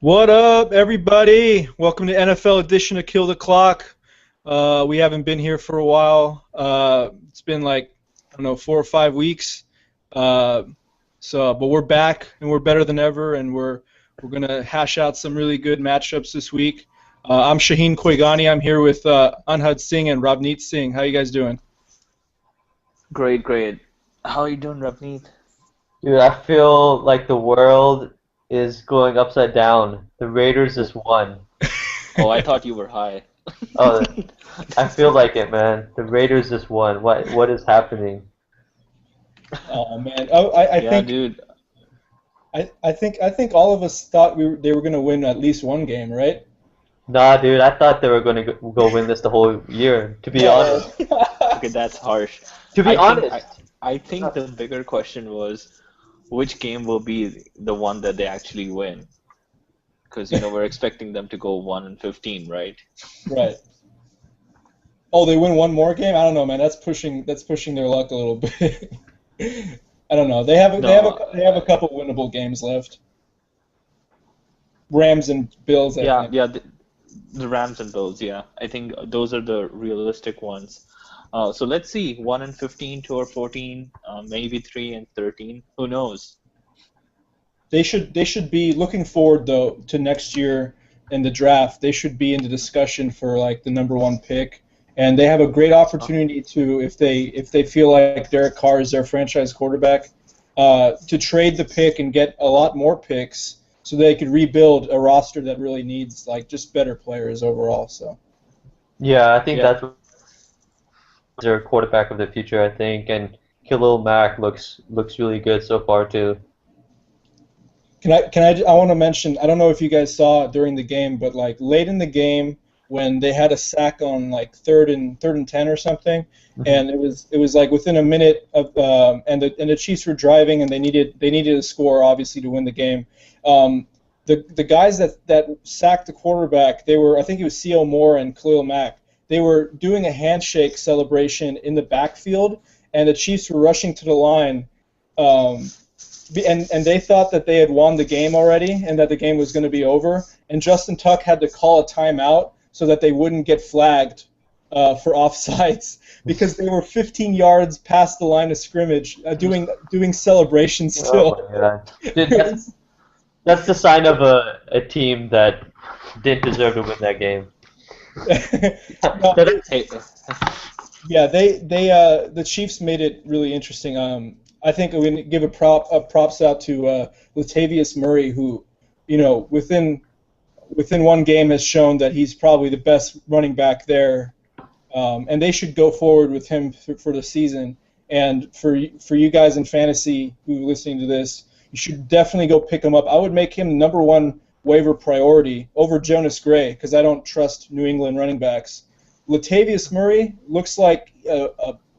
What up, everybody? Welcome to NFL edition of Kill the Clock. We haven't been here for a while. It's been like, I don't know, 4 or 5 weeks. But we're back and we're better than ever, and we're gonna hash out some really good matchups this week. I'm Shaheen Koigani. I'm here with Anhad Singh and Ravneet Singh. How you guys doing? Great, great. How are you doing, Ravneet? Dude, I feel like the world is going upside down. The Raiders just won. Oh, I thought you were high. Oh, I feel like it, man. The Raiders just won. What is happening? Oh man, I Yeah, think dude. I think all of us thought they were gonna win at least one game, right? Nah, dude, I thought they were going to go win this the whole year, to be honest. Okay, that's harsh. To be I think I, honest. I think the bigger question was which game will be the one that they actually win? Because we're expecting them to go 1-15, right? Right. Oh, they win one more game? I don't know, man. That's pushing their luck a little bit. I don't know. They have a, they have No, a, they have a couple winnable games left. Rams and Bills, I yeah, think. yeah, the Rams and Bills, yeah. I think those are the realistic ones. So let's see, 1-15, 2-14, maybe 3-13. Who knows? They should be looking forward though to next year in the draft. They should be in the discussion for like the number one pick, and they have a great opportunity to if they feel like Derek Carr is their franchise quarterback, to trade the pick and get a lot more picks so they could rebuild a roster that really needs like just better players overall. So. Yeah, I think Yeah. that's their quarterback of the future, I think, and Khalil Mack looks really good so far too. I want to mention, I don't know if you guys saw it during the game, but like late in the game when they had a sack on like third and 10 or something, Mhm. and it was like within a minute of and the Chiefs were driving and they needed a score obviously to win the game. The guys that sacked the quarterback, they were, I think it was C.L. Moore and Khalil Mack. They were doing a handshake celebration in the backfield, and the Chiefs were rushing to the line. Um, and they thought that they had won the game already and that the game was going to be over. And Justin Tuck had to call a timeout so that they wouldn't get flagged for offsides because they were 15 yards past the line of scrimmage, doing celebrations Oh still. my God. Dude, that's the sign of a team that didn't deserve to win that game. No, Hey, yeah, the Chiefs made it really interesting. I think we can give a props out to Latavius Murray, who, within one game has shown that he's probably the best running back there, and they should go forward with him for the season. And for you guys in fantasy who are listening to this, you should definitely go pick him up. I would make him number one waiver priority over Jonas Gray because I don't trust New England running backs. Latavius Murray looks like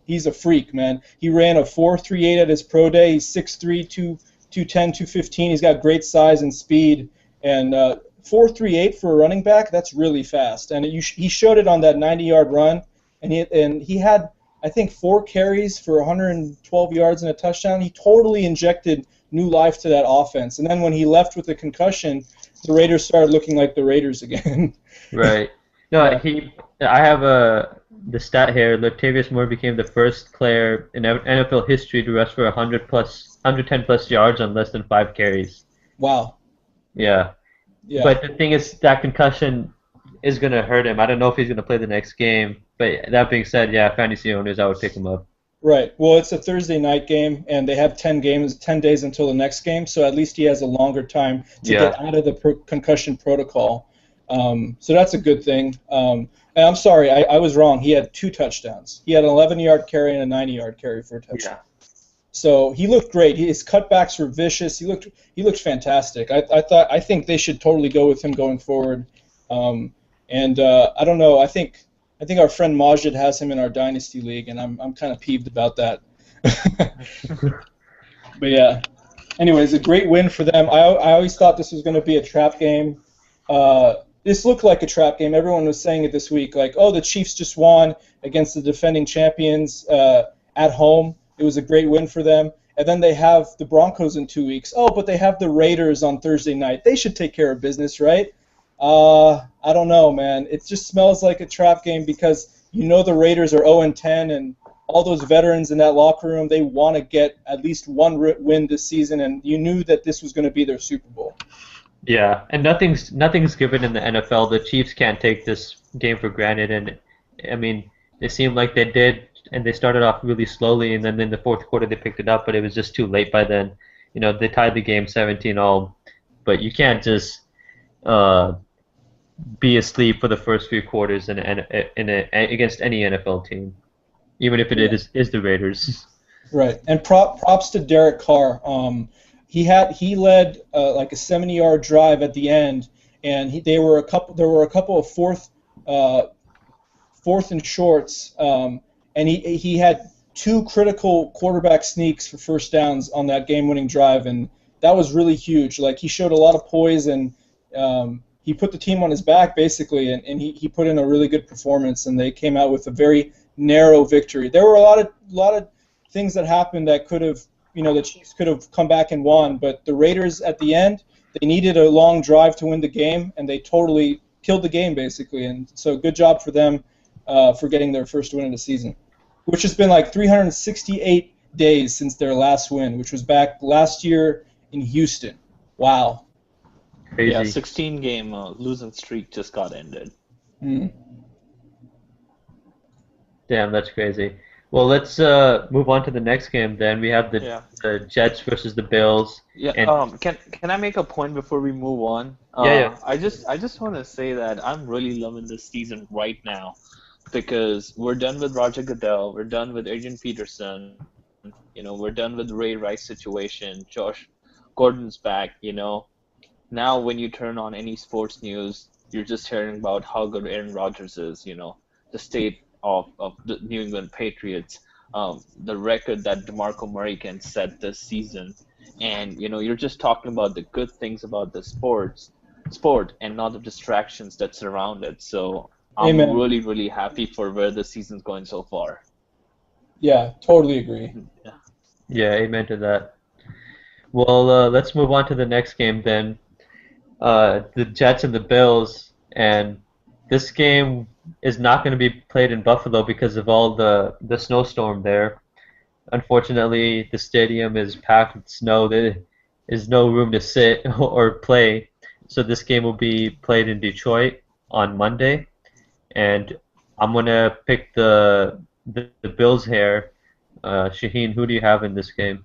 he's a freak, man. He ran a 4.38 at his pro day. He's 6'3", 210, 215. He's got great size and speed. And 4.38 for a running back, that's really fast. And he showed it on that 90-yard run. And he had, I think, 4 carries for 112 yards and a touchdown. He totally injected new life to that offense. And then when he left with the concussion, the Raiders started looking like the Raiders again. Right. No, I have the stat here. Latavius Moore became the first player in NFL history to rush for 110 plus yards on less than 5 carries. Wow. Yeah. Yeah. But the thing is, that concussion is gonna hurt him. I don't know if he's gonna play the next game. But that being said, yeah, fantasy owners, I would pick him up. Right. Well, it's a Thursday night game, and they have 10 games, 10 days until the next game, so at least he has a longer time to Yeah. get out of the concussion protocol. So that's a good thing. And I'm sorry, I was wrong. He had 2 touchdowns. He had an 11-yard carry and a 90-yard carry for a touchdown. Yeah. So he looked great. His cutbacks were vicious. He looked fantastic. I think they should totally go with him going forward. And I don't know. I think our friend Majid has him in our dynasty league, and I'm kind of peeved about that. But yeah. Anyways, a great win for them. I always thought this was going to be a trap game. This looked like a trap game. Everyone was saying it this week, like, oh, the Chiefs just won against the defending champions at home. It was a great win for them. and then they have the Broncos in 2 weeks. Oh, but they have the Raiders on Thursday night. They should take care of business, right? I don't know, man. It just smells like a trap game because you know the Raiders are 0-10, and all those veterans in that locker room, they want to get at least one win this season, and you knew that this was going to be their Super Bowl. Yeah, and nothing's given in the NFL. The Chiefs can't take this game for granted, and I mean, it seemed like they did, and they started off really slowly, and then in the fourth quarter they picked it up, but it was just too late by then. You know, they tied the game 17-all, but you can't just uh, be asleep for the first few quarters against any NFL team, even if it Yeah. is the Raiders. Right, and props to Derek Carr. He led like a 70-yard drive at the end, and there were a couple of fourth and shorts, and he had two critical quarterback sneaks for first downs on that game-winning drive, and that was really huge. Like, he showed a lot of poise, and he put the team on his back basically, and he put in a really good performance, and they came out with a very narrow victory. There were a lot of things that happened that could have, the Chiefs could have come back and won, but the Raiders at the end, they needed a long drive to win the game, and they totally killed the game basically. And so good job for them for getting their first win of the season, which has been like 368 days since their last win, which was back last year in Houston. Wow. Crazy. Yeah, 16-game losing streak just got ended. Mm. Damn, that's crazy. Well, let's move on to the next game then. We have the Jets versus the Bills. Yeah. And Can I make a point before we move on? Yeah. I just want to say that I'm really loving this season right now because we're done with Roger Goodell, we're done with Adrian Peterson, we're done with Ray Rice situation. Josh Gordon's back. Now when you turn on any sports news, you're just hearing about how good Aaron Rodgers is. The state of the New England Patriots, the record that DeMarco Murray can set this season, and you're just talking about the good things about the sport and not the distractions that surround it. So I'm Amen. really, really happy for where the season's going so far. Yeah, totally agree. Yeah, amen to that. Well, let's move on to the next game then. The Jets and the Bills, and this game is not going to be played in Buffalo because of all the snowstorm there. Unfortunately, the stadium is packed with snow. There is no room to sit or play, so this game will be played in Detroit on Monday, and I'm going to pick the Bills here. Shaheen, who do you have in this game?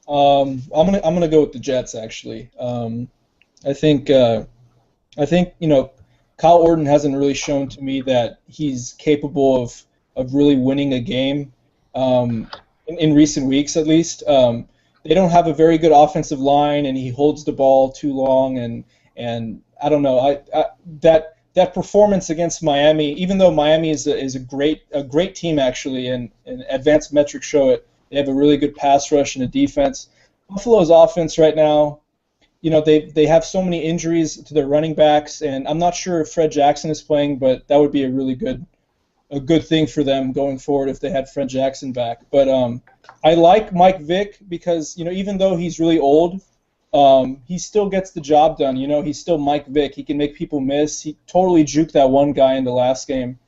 I'm gonna go with the Jets actually. I think Kyle Orton hasn't really shown to me that he's capable of really winning a game in recent weeks at least. They don't have a very good offensive line, and he holds the ball too long, and I don't know. That performance against Miami, even though Miami is a great team actually, and advanced metrics show it. They have a really good pass rush and a defense. Buffalo's offense right now, they have so many injuries to their running backs, and I'm not sure if Fred Jackson is playing, but that would be a really good thing for them going forward if they had Fred Jackson back. But I like Mike Vick because even though he's really old, he still gets the job done. He's still Mike Vick. He can make people miss. He totally juked that one guy in the last game,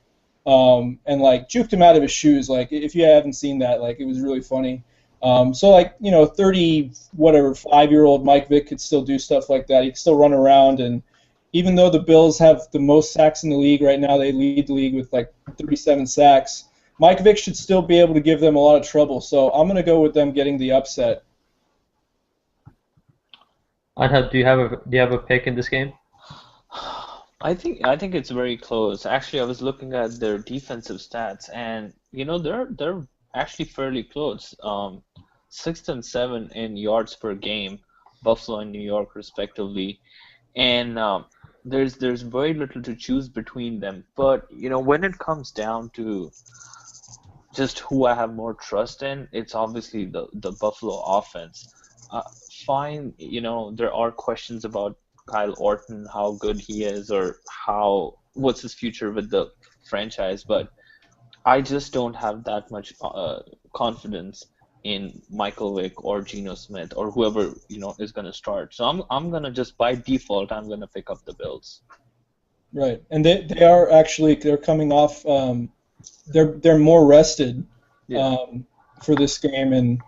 and juked him out of his shoes. If you haven't seen that, it was really funny. So 5-year-old Mike Vick could still do stuff like that. He could still run around, and even though the Bills have the most sacks in the league right now, they lead the league with 37 sacks. Mike Vick should still be able to give them a lot of trouble. So I'm going to go with them getting the upset. Do you have a pick in this game? I think it's very close. Actually, I was looking at their defensive stats, and they're actually fairly close. 6th and 7 in yards per game, Buffalo and New York respectively, and there's very little to choose between them. But when it comes down to just who I have more trust in, it's obviously the Buffalo offense. Fine, there are questions about Kyle Orton, how good he is, or what's his future with the franchise, but I just don't have that much confidence in Michael Vick or Geno Smith or whoever is going to start. So I'm going to just by default I'm going to pick up the Bills. Right, and they are actually they're coming off. They're more rested for this game, and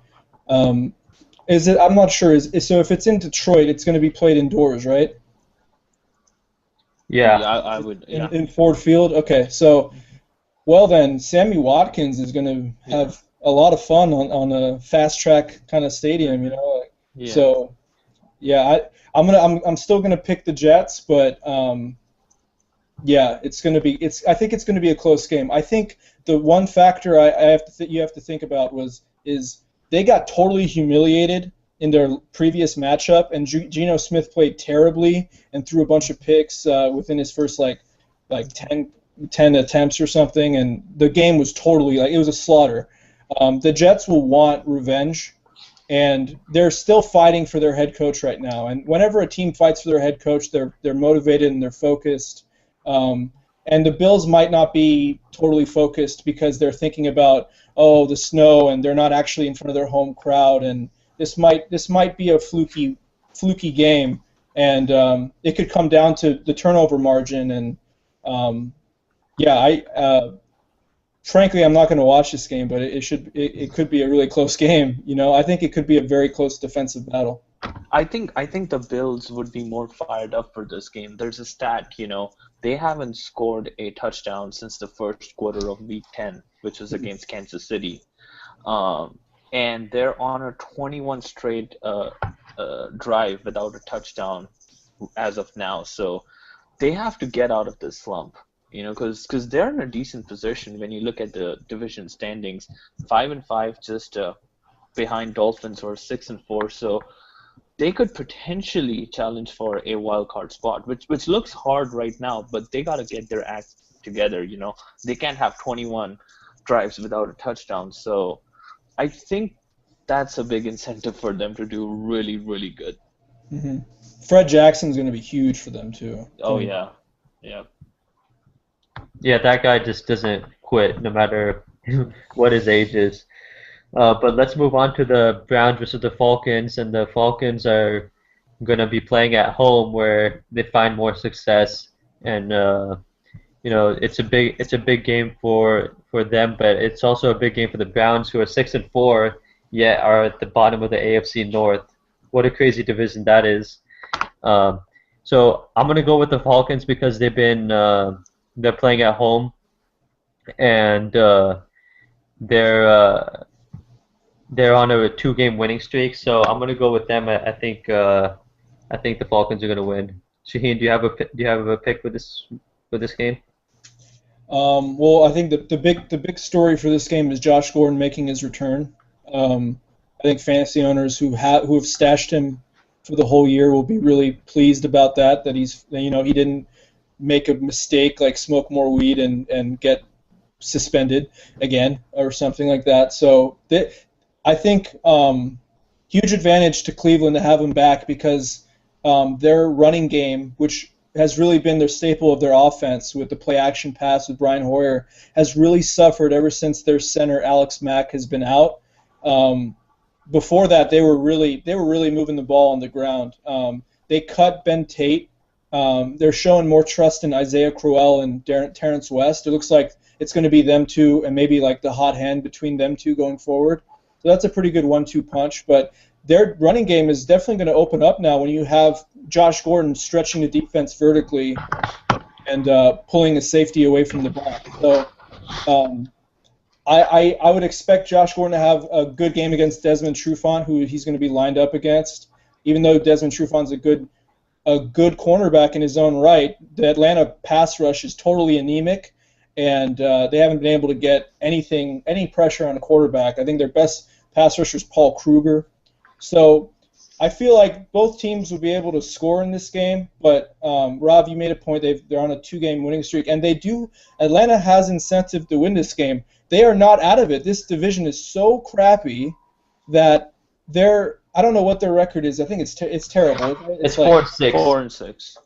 is it? I'm not sure. So if it's in Detroit, it's going to be played indoors, right? Yeah. I would. In Ford Field. Okay, so well then, Sammy Watkins is going to have a lot of fun on a fast track kind of stadium, Yeah. So yeah, I'm still gonna pick the Jets, but yeah, I think it's gonna be a close game. I think the one factor you have to think about is they got totally humiliated in their previous matchup, and Geno Smith played terribly and threw a bunch of picks within his first like 10 attempts or something, and the game was totally it was a slaughter. The Jets will want revenge, and they're still fighting for their head coach right now. And whenever a team fights for their head coach, they're motivated and they're focused. And the Bills might not be totally focused because they're thinking about the snow, and they're not actually in front of their home crowd. And this might be a fluky game, and it could come down to the turnover margin. And frankly, I'm not going to watch this game, but it could be a really close game. I think it could be a very close defensive battle. I think the Bills would be more fired up for this game. There's a stat, they haven't scored a touchdown since the first quarter of Week 10, which was against Kansas City, and they're on a 21 straight drive without a touchdown as of now. So they have to get out of this slump. Because they're in a decent position when you look at the division standings, 5-5, just behind Dolphins, who are 6-4. So they could potentially challenge for a wild card spot, which looks hard right now. But they got to get their act together. They can't have 21 drives without a touchdown. So I think that's a big incentive for them to do really, really good. Mm-hmm. Fred Jackson's going to be huge for them too. Oh yeah, yeah. Yeah, that guy just doesn't quit no matter what his age is. But let's move on to the Browns versus the Falcons, and the Falcons are going to be playing at home where they find more success, and it's a big game for them, but it's also a big game for the Browns, who are 6-4 yet are at the bottom of the AFC North. What a crazy division that is. So I'm going to go with the Falcons because they're playing at home, and they're on a 2-game winning streak. So I'm gonna go with them. I think the Falcons are gonna win. Shaheen, do you have a pick for this game? Well, I think the big story for this game is Josh Gordon making his return. I think fantasy owners who have stashed him for the whole year will be really pleased about that. That he didn't make a mistake like smoke more weed and get suspended again or something like that. So I think huge advantage to Cleveland to have him back, because their running game, which has really been their staple of their offense with the play action pass with Brian Hoyer, has really suffered ever since their center Alex Mack has been out. Before that, they were really moving the ball on the ground. They cut Ben Tate. They're showing more trust in Isaiah Crowell and Terrence West. It looks like it's going to be them two and maybe like the hot hand between them two going forward. So that's a pretty good 1-2 punch. But their running game is definitely going to open up now when you have Josh Gordon stretching the defense vertically and pulling a safety away from the back. So I would expect Josh Gordon to have a good game against Desmond Trufant, who he's going to be lined up against. Even though Desmond Trufant's a good cornerback in his own right, the Atlanta pass rush is totally anemic, and they haven't been able to get any pressure on a quarterback. I think their best pass rusher is Paul Kruger. So I feel like both teams will be able to score in this game, but Rob, you made a point. They're on a 2-game winning streak, and Atlanta has incentive to win this game. They are not out of it. This division is so crappy that I don't know what their record is. I think it's terrible. It's 4-6. 4-6.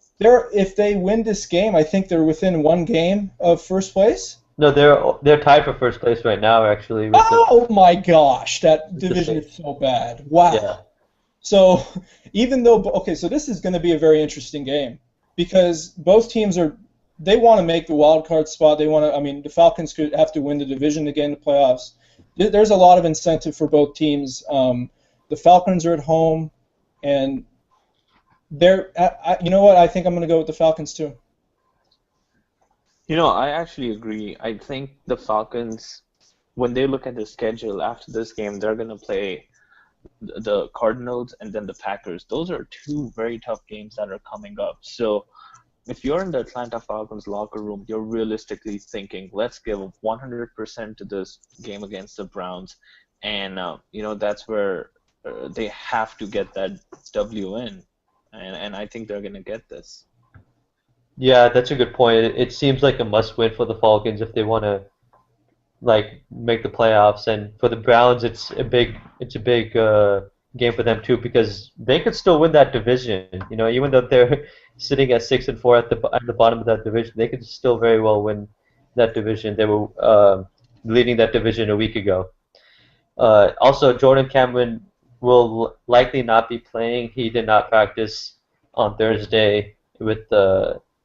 If they win this game, I think they're within 1 game of first place. No, they're tied for first place right now, actually, with Oh my gosh, that the division same. is so bad. Wow. Yeah. So even though okay, so this is going to be a very interesting game because both teams are they want to make the wild card spot. They want to. I mean, the Falcons could have to win the division to get in the playoffs. There's a lot of incentive for both teams. The Falcons are at home, and you know what? I think I'm going to go with the Falcons too. I actually agree. I think the Falcons, when they look at the schedule after this game, they're going to play the Cardinals and then the Packers. Those are two very tough games that are coming up. So if you're in the Atlanta Falcons locker room, you're realistically thinking, let's give 100% to this game against the Browns. And, that's where they have to get that W in. And I think they're going to get this. Yeah, that's a good point. It seems like a must-win for the Falcons if they want to like make the playoffs, and for the Browns, it's a big game for them too because they could still win that division. Even though they're sitting at 6-4 at the bottom of that division, they could still very well win that division. They were leading that division a week ago. Also, Jordan Cameron will likely not be playing. He did not practice on Thursday with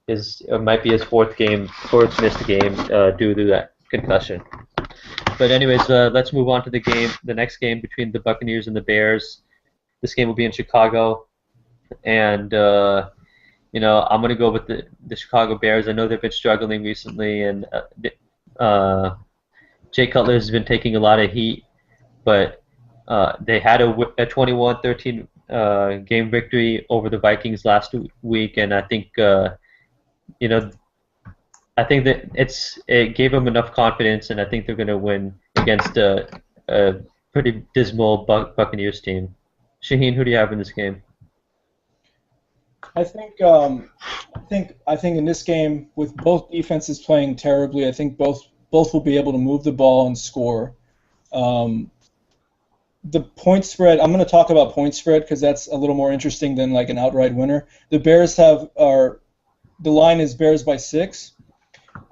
it might be his fourth missed game due to that concussion. But anyways, let's move on to the next game between the Buccaneers and the Bears. This game will be in Chicago, and I'm gonna go with the Chicago Bears. I know they've been struggling recently, and Jay Cutler has been taking a lot of heat, but they had a 21-13 game victory over the Vikings last week, and I think you know I think that it gave them enough confidence, and I think they're going to win against a pretty dismal Buccaneers team. Shaheen, who do you have in this game? I think I think in this game with both defenses playing terribly, I think both will be able to move the ball and score. Um, the point spread. I'm going to talk about point spread because that's a little more interesting than like an outright winner. The Bears the line is Bears by 6.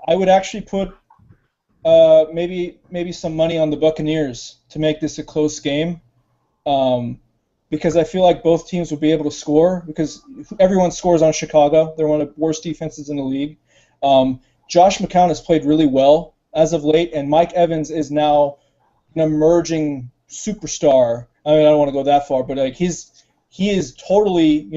I would actually put maybe some money on the Buccaneers to make this a close game. Because I feel like both teams will be able to score because everyone scores on Chicago. They're one of the worst defenses in the league. Josh McCown has played really well as of late, and Mike Evans is now an emerging superstar. I mean, I don't want to go that far, but like he is totally,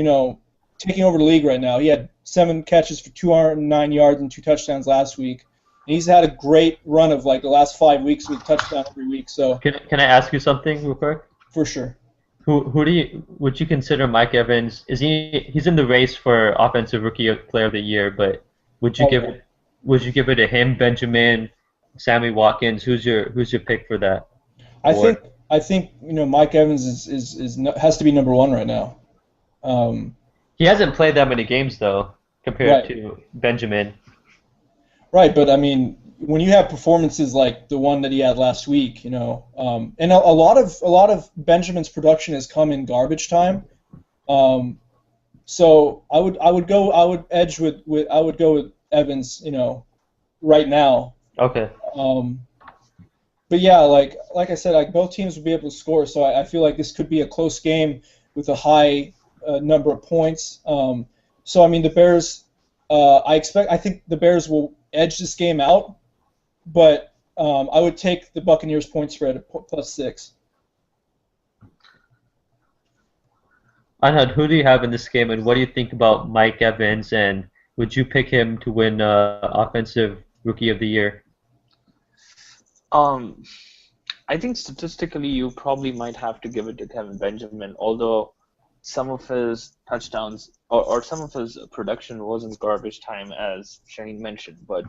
taking over the league right now. He had 7 catches for 209 yards and 2 touchdowns last week. And he's had a great run of like the last 5 weeks with a touchdown every week. So Can I ask you something real quick? for sure. Who would you consider Mike Evans? He's in the race for offensive rookie player of the year, but would you Oh, give yeah. it would you give it to him, Benjamin, Sammy Watkins? Who's your pick for that I think award? I think Mike Evans has to be number 1 right now. Um, He hasn't played that many games though, compared right, to Benjamin. right. But I mean, when you have performances like the one that he had last week, and a lot of Benjamin's production has come in garbage time. Um, so I would edge with I would go with Evans, right now. Okay. Um, but yeah, like I said, like both teams will be able to score, so I feel like this could be a close game with a high number of points. So I mean, the Bears, I think the Bears will edge this game out, but I would take the Buccaneers point spread at +6. Anand, who do you have in this game, and what do you think about Mike Evans? And would you pick him to win Offensive Rookie of the Year? Um, I think statistically, you probably might have to give it to Kevin Benjamin, although some of his touchdowns or some of his production wasn't garbage time, as Shane mentioned. But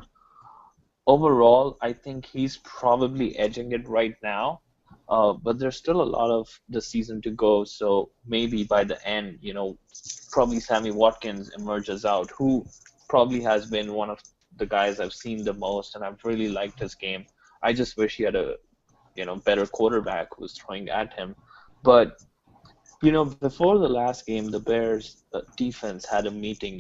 overall, I think he's probably edging it right now. But there's still a lot of the season to go, so maybe by the end, probably Sammy Watkins emerges out, who probably has been one of the guys I've seen the most, and I've really liked his game. I just wish he had a better quarterback who was throwing at him. But before the last game, the Bears defense had a meeting.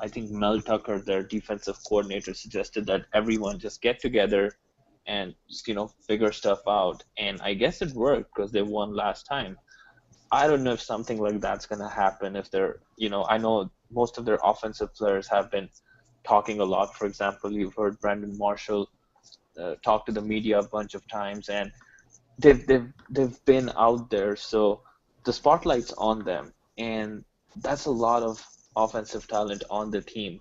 I think Mel Tucker, their defensive coordinator, suggested that everyone just get together and just, figure stuff out. And I guess it worked because they won last time. I don't know if something like that's going to happen if they're, I know most of their offensive players have been talking a lot. For example, you've heard Brandon Marshall talk to the media a bunch of times, and they've been out there, so the spotlight's on them, and that's a lot of offensive talent on the team.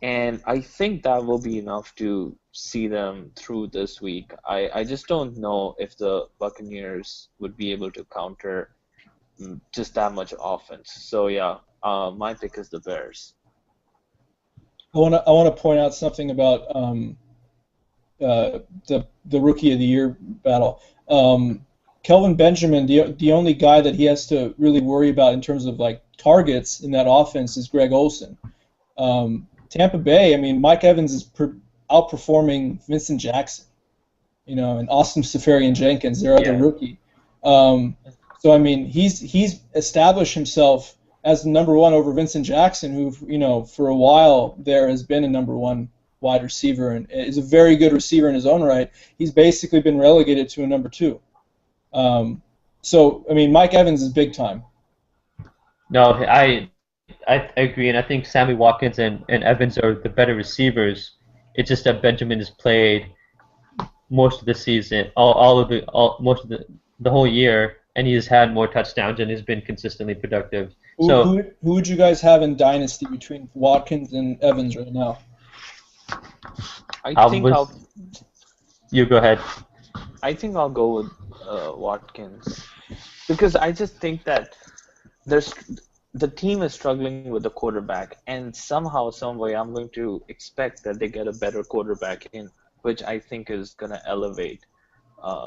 And I think that will be enough to see them through this week. I just don't know if the Buccaneers would be able to counter just that much offense. So yeah, my pick is the Bears. I want to point out something about the Rookie of the Year battle. Kelvin Benjamin, the only guy that he has to really worry about in terms of like targets in that offense is Greg Olsen. Tampa Bay, I mean, Mike Evans is outperforming Vincent Jackson, and Austin Seferian-Jenkins, their other rookie. So I mean, he's established himself as number one over Vincent Jackson, who for a while there has been a number one wide receiver and is a very good receiver in his own right. He's basically been relegated to a number two. So I mean, Mike Evans is big time. No, I agree, and I think Sammy Watkins and Evans are the better receivers. It's just that Benjamin has played most of the season, most of the whole year, and he's had more touchdowns and has been consistently productive. Who would you guys have in Dynasty between Watkins and Evans right now? You go ahead. I think I'll go with Watkins because I just think that the team is struggling with the quarterback, and somehow, some way, I'm going to expect that they get a better quarterback in, which I think is going to elevate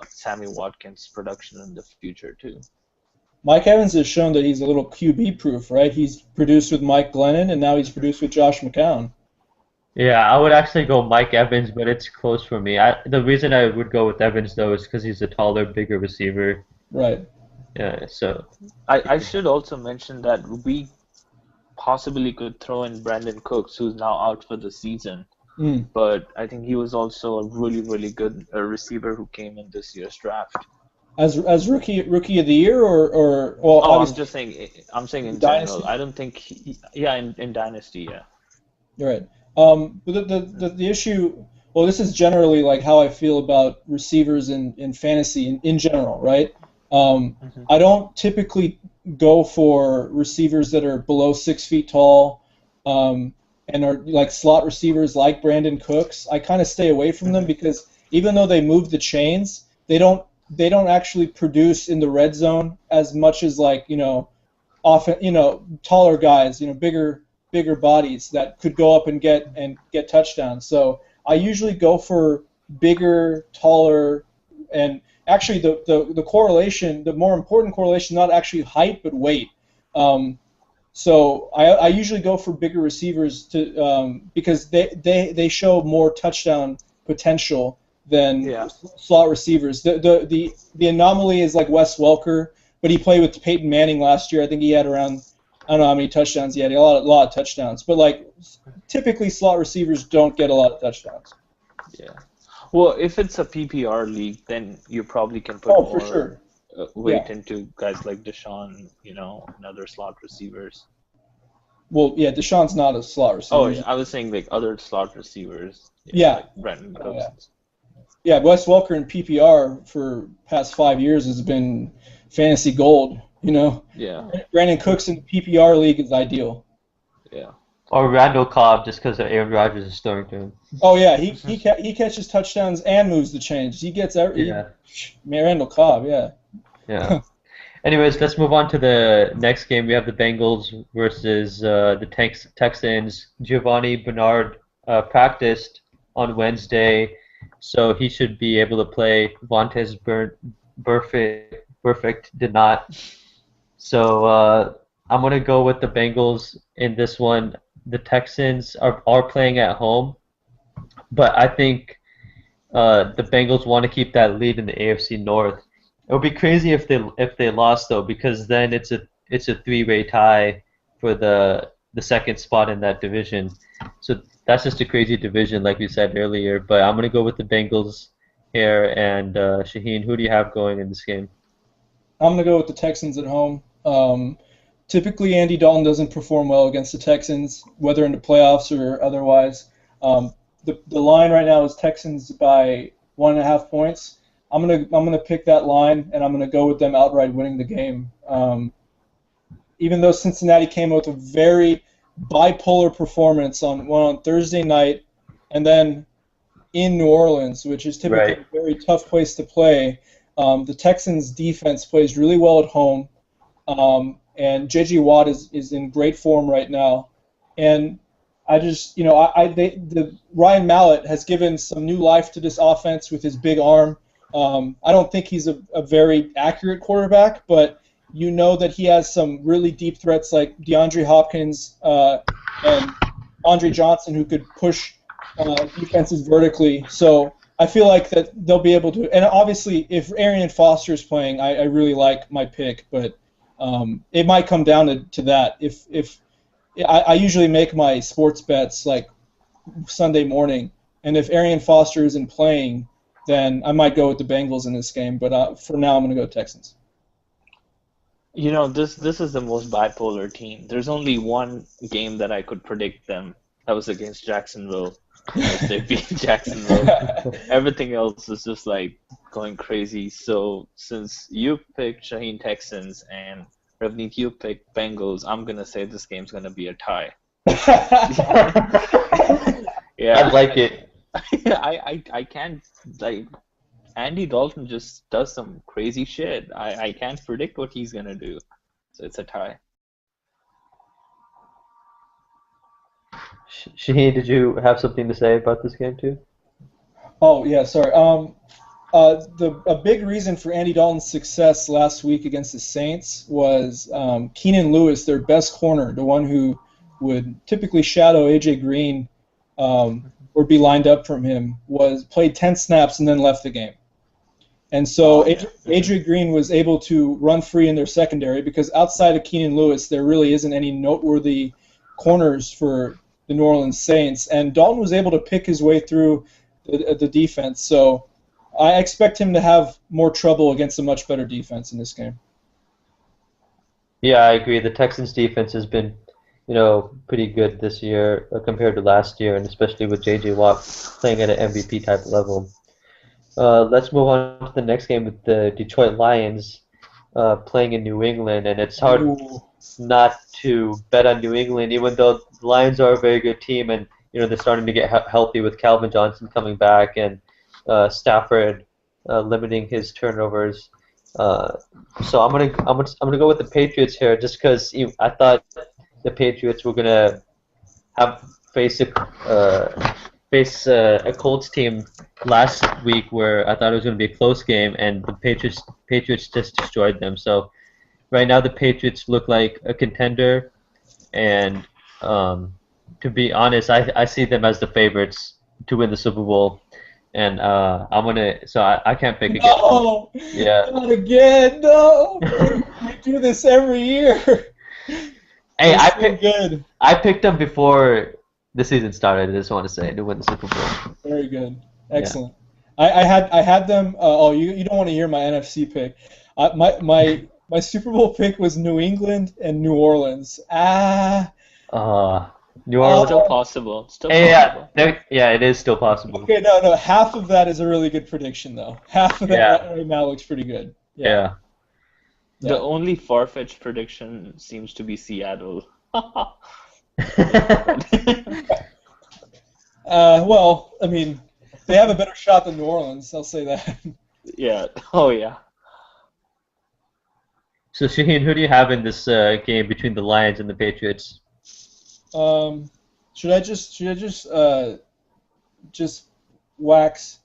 Sammy Watkins' production in the future too. Mike Evans has shown that he's a little QB proof, right? He's produced with Mike Glennon, and now he's produced with Josh McCown. Yeah, I would actually go Mike Evans, but it's close for me. The reason I would go with Evans, though, is because he's a taller, bigger receiver. Right. Yeah, so. I should also mention that we possibly could throw in Brandon Cooks, who's now out for the season. But I think he was also a really, really good receiver who came in this year's draft. As rookie of the year, or I'm just saying. I'm saying in Dynasty? General. I don't think. In Dynasty, yeah. You're right. The issue. Well, this is generally like how I feel about receivers in fantasy in general, right? I don't typically go for receivers that are below 6 feet tall, and are like slot receivers like Brandon Cooks. I kind of stay away from them because even though they move the chains, they don't actually produce in the red zone as much as often taller guys, bigger bodies that could go up and get touchdowns. So I usually go for bigger, taller, and actually the correlation, the more important correlation, not actually height but weight. So I usually go for bigger receivers because they show more touchdown potential than slot receivers. The anomaly is like Wes Welker, but he played with Peyton Manning last year. I think he had around, I don't know how many touchdowns he had. He had a lot of touchdowns. But like typically slot receivers don't get a lot of touchdowns. Yeah. Well, if it's a PPR league, then you probably can put more weight into guys like Deshaun, and other slot receivers. Well, yeah, Deshaun's not a slot receiver. Oh, yeah, I was saying like other slot receivers. Like Brandon Cooks. Yeah, Wes Welker in PPR for past 5 years has been fantasy gold. Yeah. Brandon Cooks in the PPR league is ideal. Yeah. Or Randall Cobb, just because Aaron Rodgers is throwing to him. Oh yeah, he catches touchdowns and moves the chains. He gets Randall Cobb, yeah. Yeah. Anyways, let's move on to the next game. We have the Bengals versus the Texans. Giovanni Bernard practiced on Wednesday, so he should be able to play. Vontaze Perfect did not. So I'm going to go with the Bengals in this one. The Texans are playing at home, but I think the Bengals want to keep that lead in the AFC North. It would be crazy if they lost though, because then it's a three-way tie for the the second spot in that division. So that's just a crazy division, like we said earlier. But I'm gonna go with the Bengals here. And Shaheen, who do you have going in this game? I'm going to go with the Texans at home. Typically, Andy Dalton doesn't perform well against the Texans, whether in the playoffs or otherwise. The line right now is Texans by 1.5 points. I'm gonna pick that line, and I'm gonna go with them outright winning the game. Even though Cincinnati came with a very bipolar performance on Thursday night, and then in New Orleans, which is typically Right. a very tough place to play. The Texans' defense plays really well at home, and J.J. Watt is in great form right now. And I just, Ryan Mallett has given some new life to this offense with his big arm. I don't think he's a very accurate quarterback, but you know that he has some really deep threats like DeAndre Hopkins and Andre Johnson who could push defenses vertically. So I feel like that they'll be able to. And obviously, if Arian Foster is playing, I really like my pick, but it might come down to that. If I usually make my sports bets like Sunday morning, and if Arian Foster isn't playing, then I might go with the Bengals in this game. But for now, I'm going to go Texans. This is the most bipolar team. There's only one game that I could predict them. That was against Jacksonville. If they beat Jacksonville. Everything else is just like going crazy. So since you picked Shaheen Texans and Ravneet, you picked Bengals, I'm gonna say this game's gonna be a tie. Yeah. I like it. I can't like Andy Dalton just does some crazy shit. I can't predict what he's gonna do. So it's a tie. Shaheen, did you have something to say about this game too? Oh yeah, sorry. A big reason for Andy Dalton's success last week against the Saints was Keenan Lewis, their best corner, the one who would typically shadow AJ Green or be lined up from him, played 10 snaps and then left the game. And so AJ Green was able to run free in their secondary because outside of Keenan Lewis, there really isn't any noteworthy corners for the New Orleans Saints, and Dalton was able to pick his way through the defense. So I expect him to have more trouble against a much better defense in this game. Yeah, I agree. The Texans' defense has been, pretty good this year compared to last year, and especially with J.J. Watt playing at an MVP type level. Let's move on to the next game with the Detroit Lions playing in New England, and it's hard not to bet on New England, even though the Lions are a very good team, and they're starting to get healthy with Calvin Johnson coming back and Stafford limiting his turnovers. So I'm gonna go with the Patriots here, just because I thought the Patriots were gonna face a Colts team last week where I thought it was gonna be a close game, and the Patriots just destroyed them. So right now the Patriots look like a contender, and to be honest, I see them as the favorites to win the Super Bowl. And I can't pick again. No, yeah. Not again. No, we do this every year. Hey, good. I picked them before the season started. I just want to say to win the Super Bowl. Very good. Excellent. Yeah. I had them. You don't want to hear my NFC pick. My Super Bowl pick was New England and New Orleans. New Orleans. Still possible. Yeah, it is still possible. Okay, no. Half of that is a really good prediction, though. Half of that right now looks pretty good. Yeah. The only far-fetched prediction seems to be Seattle. Well, I mean, they have a better shot than New Orleans. I'll say that. Yeah. Oh, yeah. So, Shaheen, who do you have in this game between the Lions and the Patriots? Should I just wax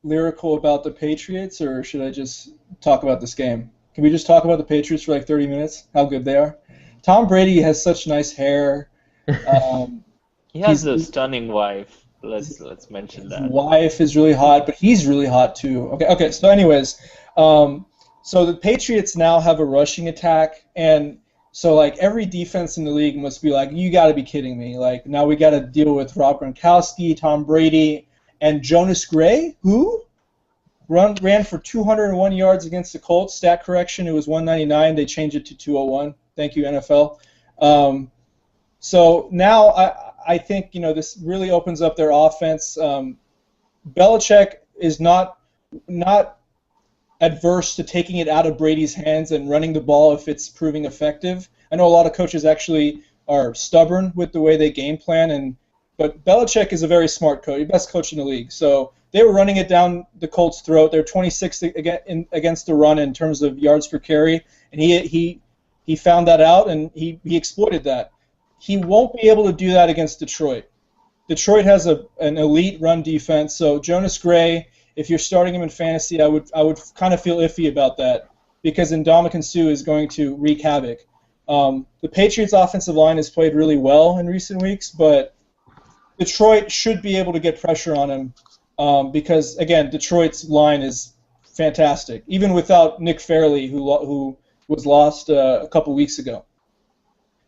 lyrical about the Patriots, or should I just talk about this game? Can we just talk about the Patriots for like 30 minutes? How good they are. Tom Brady has such nice hair. He has a stunning wife. Let's mention that. His wife is really hot, but he's really hot too. Okay. So anyways, so the Patriots now have a rushing attack, and So like every defense in the league must be like, you got to be kidding me. Like now we got to deal with Rob Gronkowski, Tom Brady, and Jonas Gray, who ran for 201 yards against the Colts. Stat correction, it was 199. They changed it to 201. Thank you, NFL. So now I think this really opens up their offense. Belichick is not adverse to taking it out of Brady's hands and running the ball if it's proving effective. I know a lot of coaches actually are stubborn with the way they game plan, but Belichick is a very smart coach, best coach in the league. So they were running it down the Colts' throat. They're 26th against the run in terms of yards per carry, and he found that out and he exploited that. He won't be able to do that against Detroit. Detroit has an elite run defense, so Jonas Gray, if you're starting him in fantasy, I would kind of feel iffy about that because Ndamukong Suh is going to wreak havoc. The Patriots' offensive line has played really well in recent weeks, but Detroit should be able to get pressure on him because, again, Detroit's line is fantastic, even without Nick Fairley, who was lost a couple weeks ago.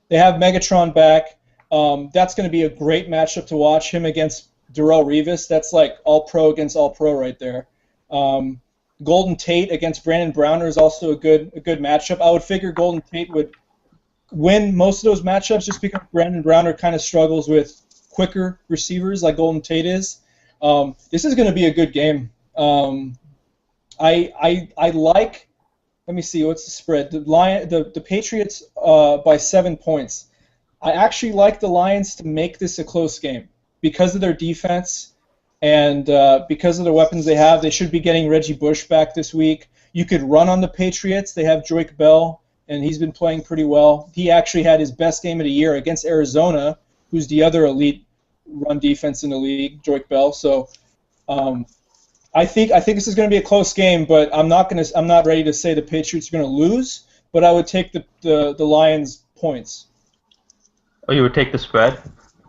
They have Megatron back. That's going to be a great matchup to watch, him against Darrelle Revis. That's like all-pro against all-pro right there. Golden Tate against Brandon Browner is also a good matchup. I would figure Golden Tate would win most of those matchups just because Brandon Browner kind of struggles with quicker receivers like Golden Tate is. This is going to be a good game. I like. Let me see, what's the spread? The Patriots by 7 points. I actually like the Lions to make this a close game because of their defense and because of the weapons they have. They should be getting Reggie Bush back this week. You could run on the Patriots. They have Joique Bell, and he's been playing pretty well. He actually had his best game of the year against Arizona, who's the other elite run defense in the league, Joique Bell. So I think this is going to be a close game, but I'm not ready to say the Patriots are going to lose. But I would take the Lions points. Oh, you would take the spread?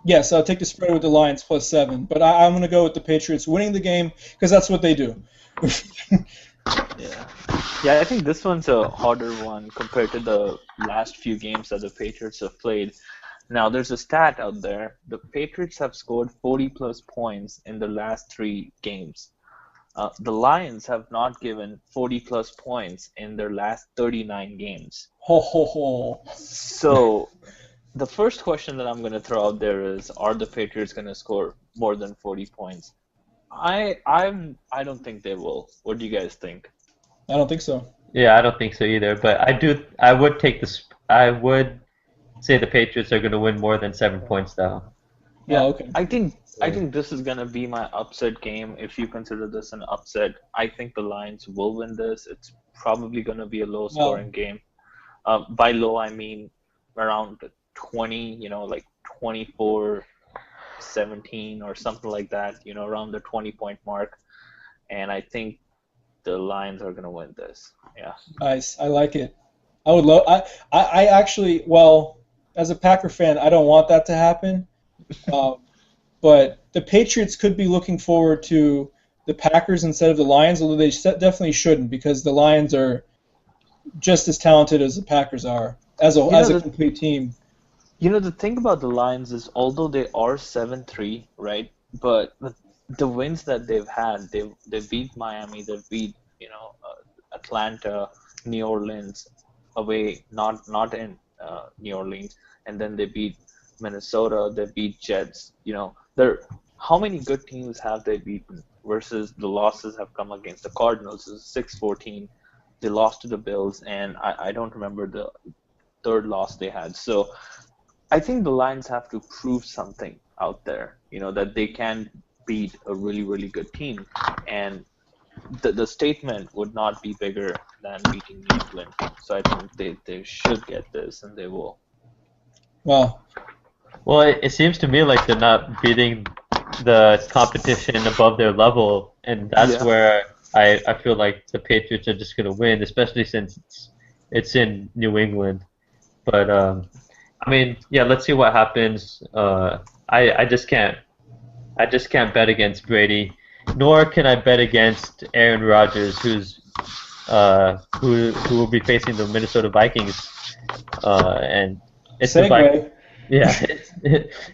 Yes, I'll take the spread with the Lions plus 7. But I'm going to go with the Patriots winning the game because that's what they do. Yeah, I think this one's a harder one compared to the last few games that the Patriots have played. Now, there's a stat out there. The Patriots have scored 40-plus points in the last 3 games. The Lions have not given 40-plus points in their last 39 games. Ho, ho, ho. So the first question that I'm going to throw out there is, are the Patriots going to score more than 40 points? I don't think they will. What do you guys think? I don't think so. Yeah, I don't think so either. But I would take this. I would say the Patriots are going to win more than 7 points, though. Yeah, okay. I think this is going to be my upset game if you consider this an upset. I think the Lions will win this. It's probably going to be a low-scoring game. By low, I mean around 20, like 24-17 or something like that, around the 20-point mark. And I think the Lions are going to win this. Yeah. Nice. I like it. I would love. I actually, well, as a Packer fan, I don't want that to happen. But the Patriots could be looking forward to the Packers instead of the Lions, although they definitely shouldn't because the Lions are just as talented as the Packers are as a complete team. The thing about the Lions is, although they are 7-3, right? But the wins that they've had, they beat Miami, they beat Atlanta, New Orleans away, not in New Orleans, and then they beat Minnesota, they beat Jets. How many good teams have they beaten versus the losses have come against the Cardinals? It's 6-14. They lost to the Bills, and I don't remember the third loss they had. So I think the Lions have to prove something out there, that they can beat a really, really good team. And the statement would not be bigger than beating New England. So I think they should get this, and they will. Wow. Well, it seems to me like they're not beating the competition above their level, and that's where I feel like the Patriots are just going to win, especially since it's in New England. But let's see what happens. I just can't bet against Brady, nor can I bet against Aaron Rodgers, who will be facing the Minnesota Vikings And it's the Segue. yeah,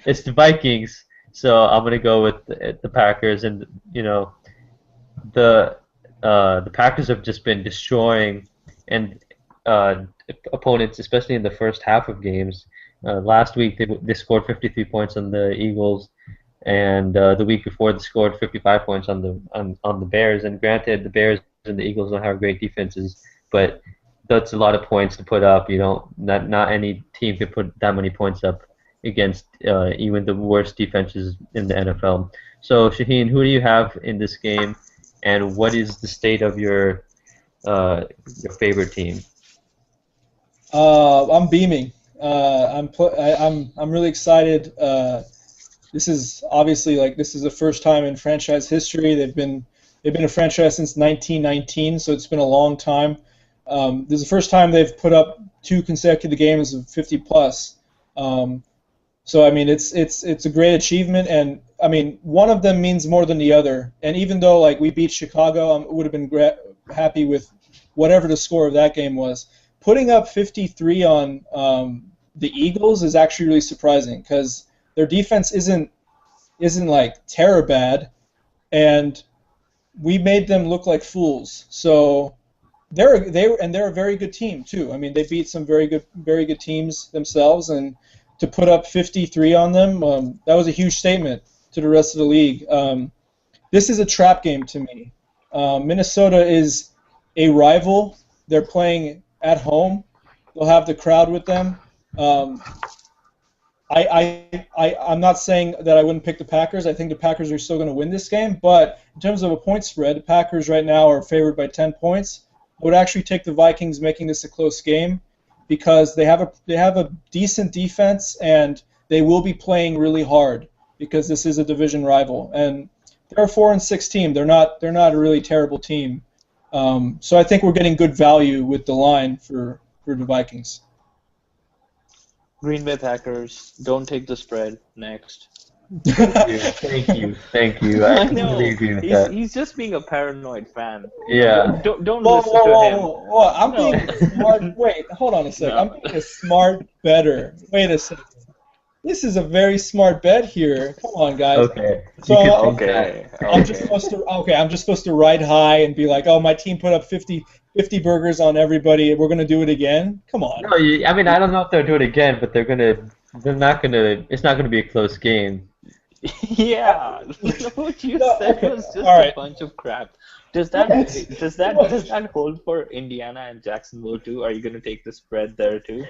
it's the Vikings. So I'm gonna go with the Packers, and the the Packers have just been destroying and uh, opponents, especially in the first half of games. Last week they scored 53 points on the Eagles, and the week before they scored 55 points on the Bears. And granted, the Bears and the Eagles don't have great defenses, but that's a lot of points to put up. You know, not any team can put that many points up against even the worst defenses in the NFL. So Shaheen, who do you have in this game, and what is the state of your favorite team? I'm beaming. I'm really excited. This is obviously this is the first time in franchise history. They've been a franchise since 1919, so it's been a long time. This is the first time they've put up 2 consecutive games of 50 plus. So I mean, it's a great achievement, and I mean, one of them means more than the other. And even though we beat Chicago, I would have been happy with whatever the score of that game was. Putting up 53 on the Eagles is actually really surprising because their defense isn't terror bad, and we made them look like fools. So they're a very good team too. I mean, they beat some very good teams themselves, and to put up 53 on them, that was a huge statement to the rest of the league. This is a trap game to me. Minnesota is a rival. They're playing at home. They'll have the crowd with them. I'm not saying that I wouldn't pick the Packers. I think the Packers are still going to win this game. But in terms of a point spread, the Packers right now are favored by 10 points. I would actually take the Vikings making this a close game because they have a decent defense and they will be playing really hard because this is a division rival. And they're a 4-6 team. They're not a really terrible team. So I think we're getting good value with the line for the Vikings. Green Bay Packers, don't take the spread. Next. Thank you. I I know. completely agree with that. He's just being a paranoid fan. Yeah. Don't listen to him. Whoa. I'm being smart. Wait, hold on a second. No. I'm being a smart bettor. Wait a second. This is a very smart bet here. Come on, guys. Okay. So Okay. I'm just supposed to ride high and be like, oh, my team put up 50 burgers on everybody. We're gonna do it again. Come on. No, I mean I don't know if they'll do it again, but they're not gonna. It's not gonna be a close game. Yeah. What you No, said okay, was just all right. a bunch of crap. Does that hold for Indiana and Jacksonville too? Are you gonna take the spread there too?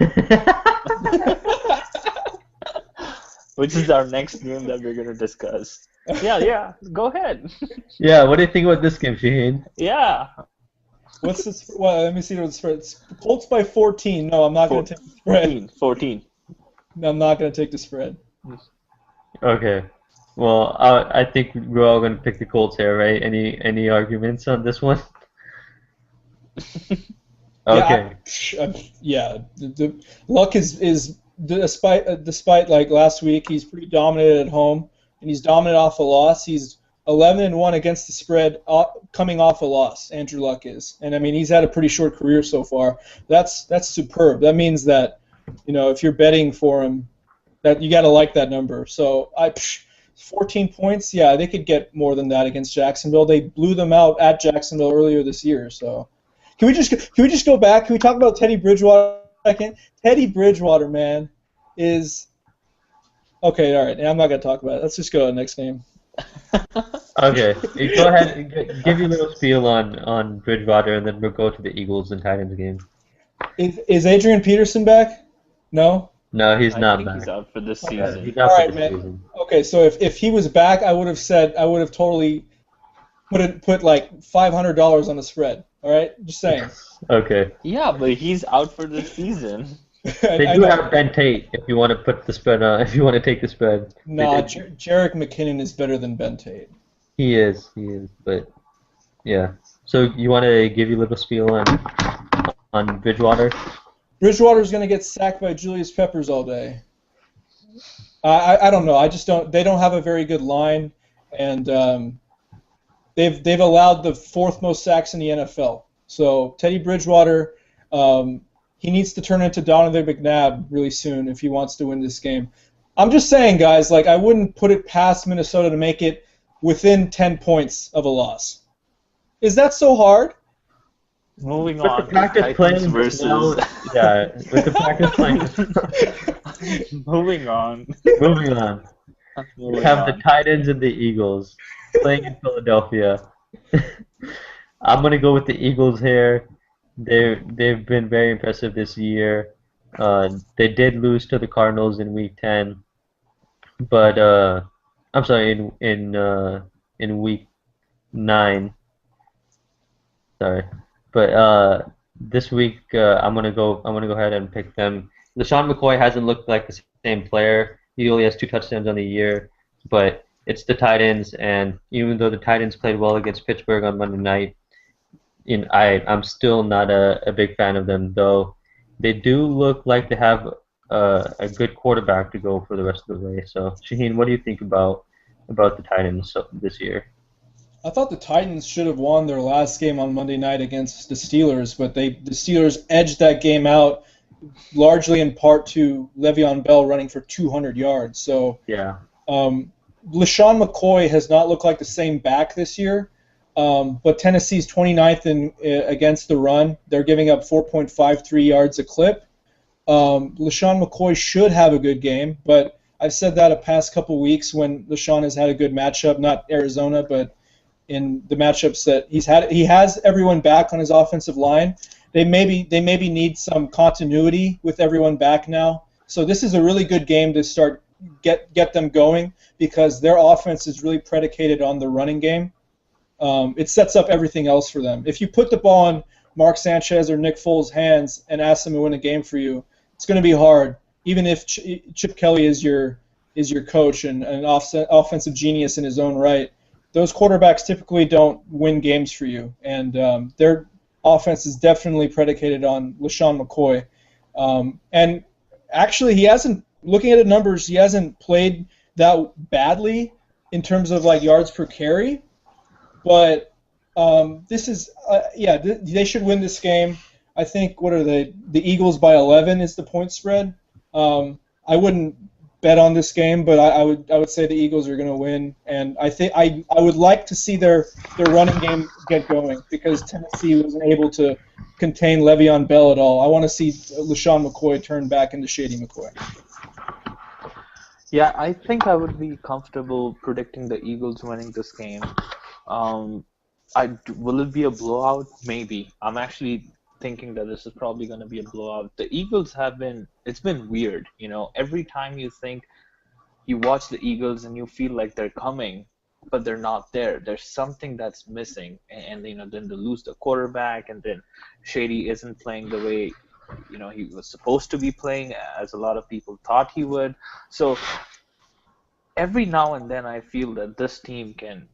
Which is our next game that we're gonna discuss. Yeah. Go ahead. Yeah. What do you think about this game, Shaheen? Yeah. What's this? Well, let me see what the spread is. Colts by 14. No, I'm not going to take the spread. 14. No, I'm not going to take the spread. Okay. Well, I think we're all gonna pick the Colts here, right? Any arguments on this one? Okay. Yeah, the Luck is despite last week, he's pretty dominant at home, and he's dominant off a loss. He's 11-1 against the spread, coming off a loss. Andrew Luck is, and I mean he's had a pretty short career so far. That's superb. That means that if you're betting for him, that you got to like that number. So 14 points, yeah, they could get more than that against Jacksonville. They blew them out at Jacksonville earlier this year. So can we just go back? Can we talk about Teddy Bridgewater for a second? Teddy Bridgewater, man, is okay. All right, I'm not gonna talk about it. Let's just go to the next game. Okay. Go ahead and give your little spiel on Bridgewater, and then we'll go to the Eagles and Titans game. Is Adrian Peterson back? No. No, he's not I think back. he's out for this Okay. season. He's out All for right, the man. season. Okay, so if he was back, I would have totally put like $500 on the spread. All right, just saying. Okay. Yeah, but he's out for the season. They I do know. have Ben Tate if you want to put the spread on. If you want to take the spread. Nah, They did. Jerick McKinnon is better than Ben Tate. He is. But yeah. So you want to give your little spiel on Bridgewater? Bridgewater's going to get sacked by Julius Peppers all day. I don't know. I just don't. They don't have a very good line, and they've allowed the 4th most sacks in the NFL. So Teddy Bridgewater, he needs to turn into Donovan McNabb really soon if he wants to win this game. I'm just saying, guys, like I wouldn't put it past Minnesota to make it within 10 points of a loss. Is that so hard? Moving With the on to practice Titans playing versus. well, yeah. With the practice playing, Moving on. moving on. We Moving have the on. Titans and the Eagles playing in Philadelphia. I'm gonna go with the Eagles here. They've been very impressive this year. They did lose to the Cardinals in Week 10, but I'm sorry, in Week 9. Sorry, but this week I'm gonna go ahead and pick them. LaShawn McCoy hasn't looked like the same player. He only has 2 touchdowns on the year, but it's the Titans, and even though the Titans played well against Pittsburgh on Monday night, I'm still not a big fan of them, though they do look like they have a good quarterback to go for the rest of the way. So Shaheen, what do you think about the Titans this year? I thought the Titans should have won their last game on Monday night against the Steelers, but the Steelers edged that game out largely in part to Le'Veon Bell running for 200 yards. So Yeah. LaShawn McCoy has not looked like the same back this year, but Tennessee's 29th against the run. They're giving up 4.53 yards a clip. LaShawn McCoy should have a good game, but I've said that a past couple weeks when LaShawn has had a good matchup, not Arizona, but in the matchups that he has everyone back on his offensive line. They maybe need some continuity with everyone back now. So this is a really good game to start get them going because their offense is really predicated on the running game. It sets up everything else for them. If you put the ball in Mark Sanchez or Nick Foles' hands and ask them to win a game for you, it's going to be hard. Even if Chip Kelly is your coach and an offensive genius in his own right, those quarterbacks typically don't win games for you, and their offense is definitely predicated on LaShawn McCoy. And actually, looking at the numbers, he hasn't played that badly in terms of like yards per carry. But this is, they should win this game. I think, what are they? The Eagles by 11 is the point spread. I wouldn't bet on this game, but I would say the Eagles are going to win, and I think I would like to see their running game get going because Tennessee wasn't able to contain Le'Veon Bell at all. I want to see LaShawn McCoy turn back into Shady McCoy. Yeah, I think I would be comfortable predicting the Eagles winning this game. Will it be a blowout? Maybe. I'm actually thinking that this is probably going to be a blowout. The Eagles it's been weird, every time you watch the Eagles and you feel like they're coming, but they're not there. There's something that's missing, and then they lose the quarterback, and then Shady isn't playing the way, he was supposed to be playing, as a lot of people thought he would. So every now and then I feel that this team can,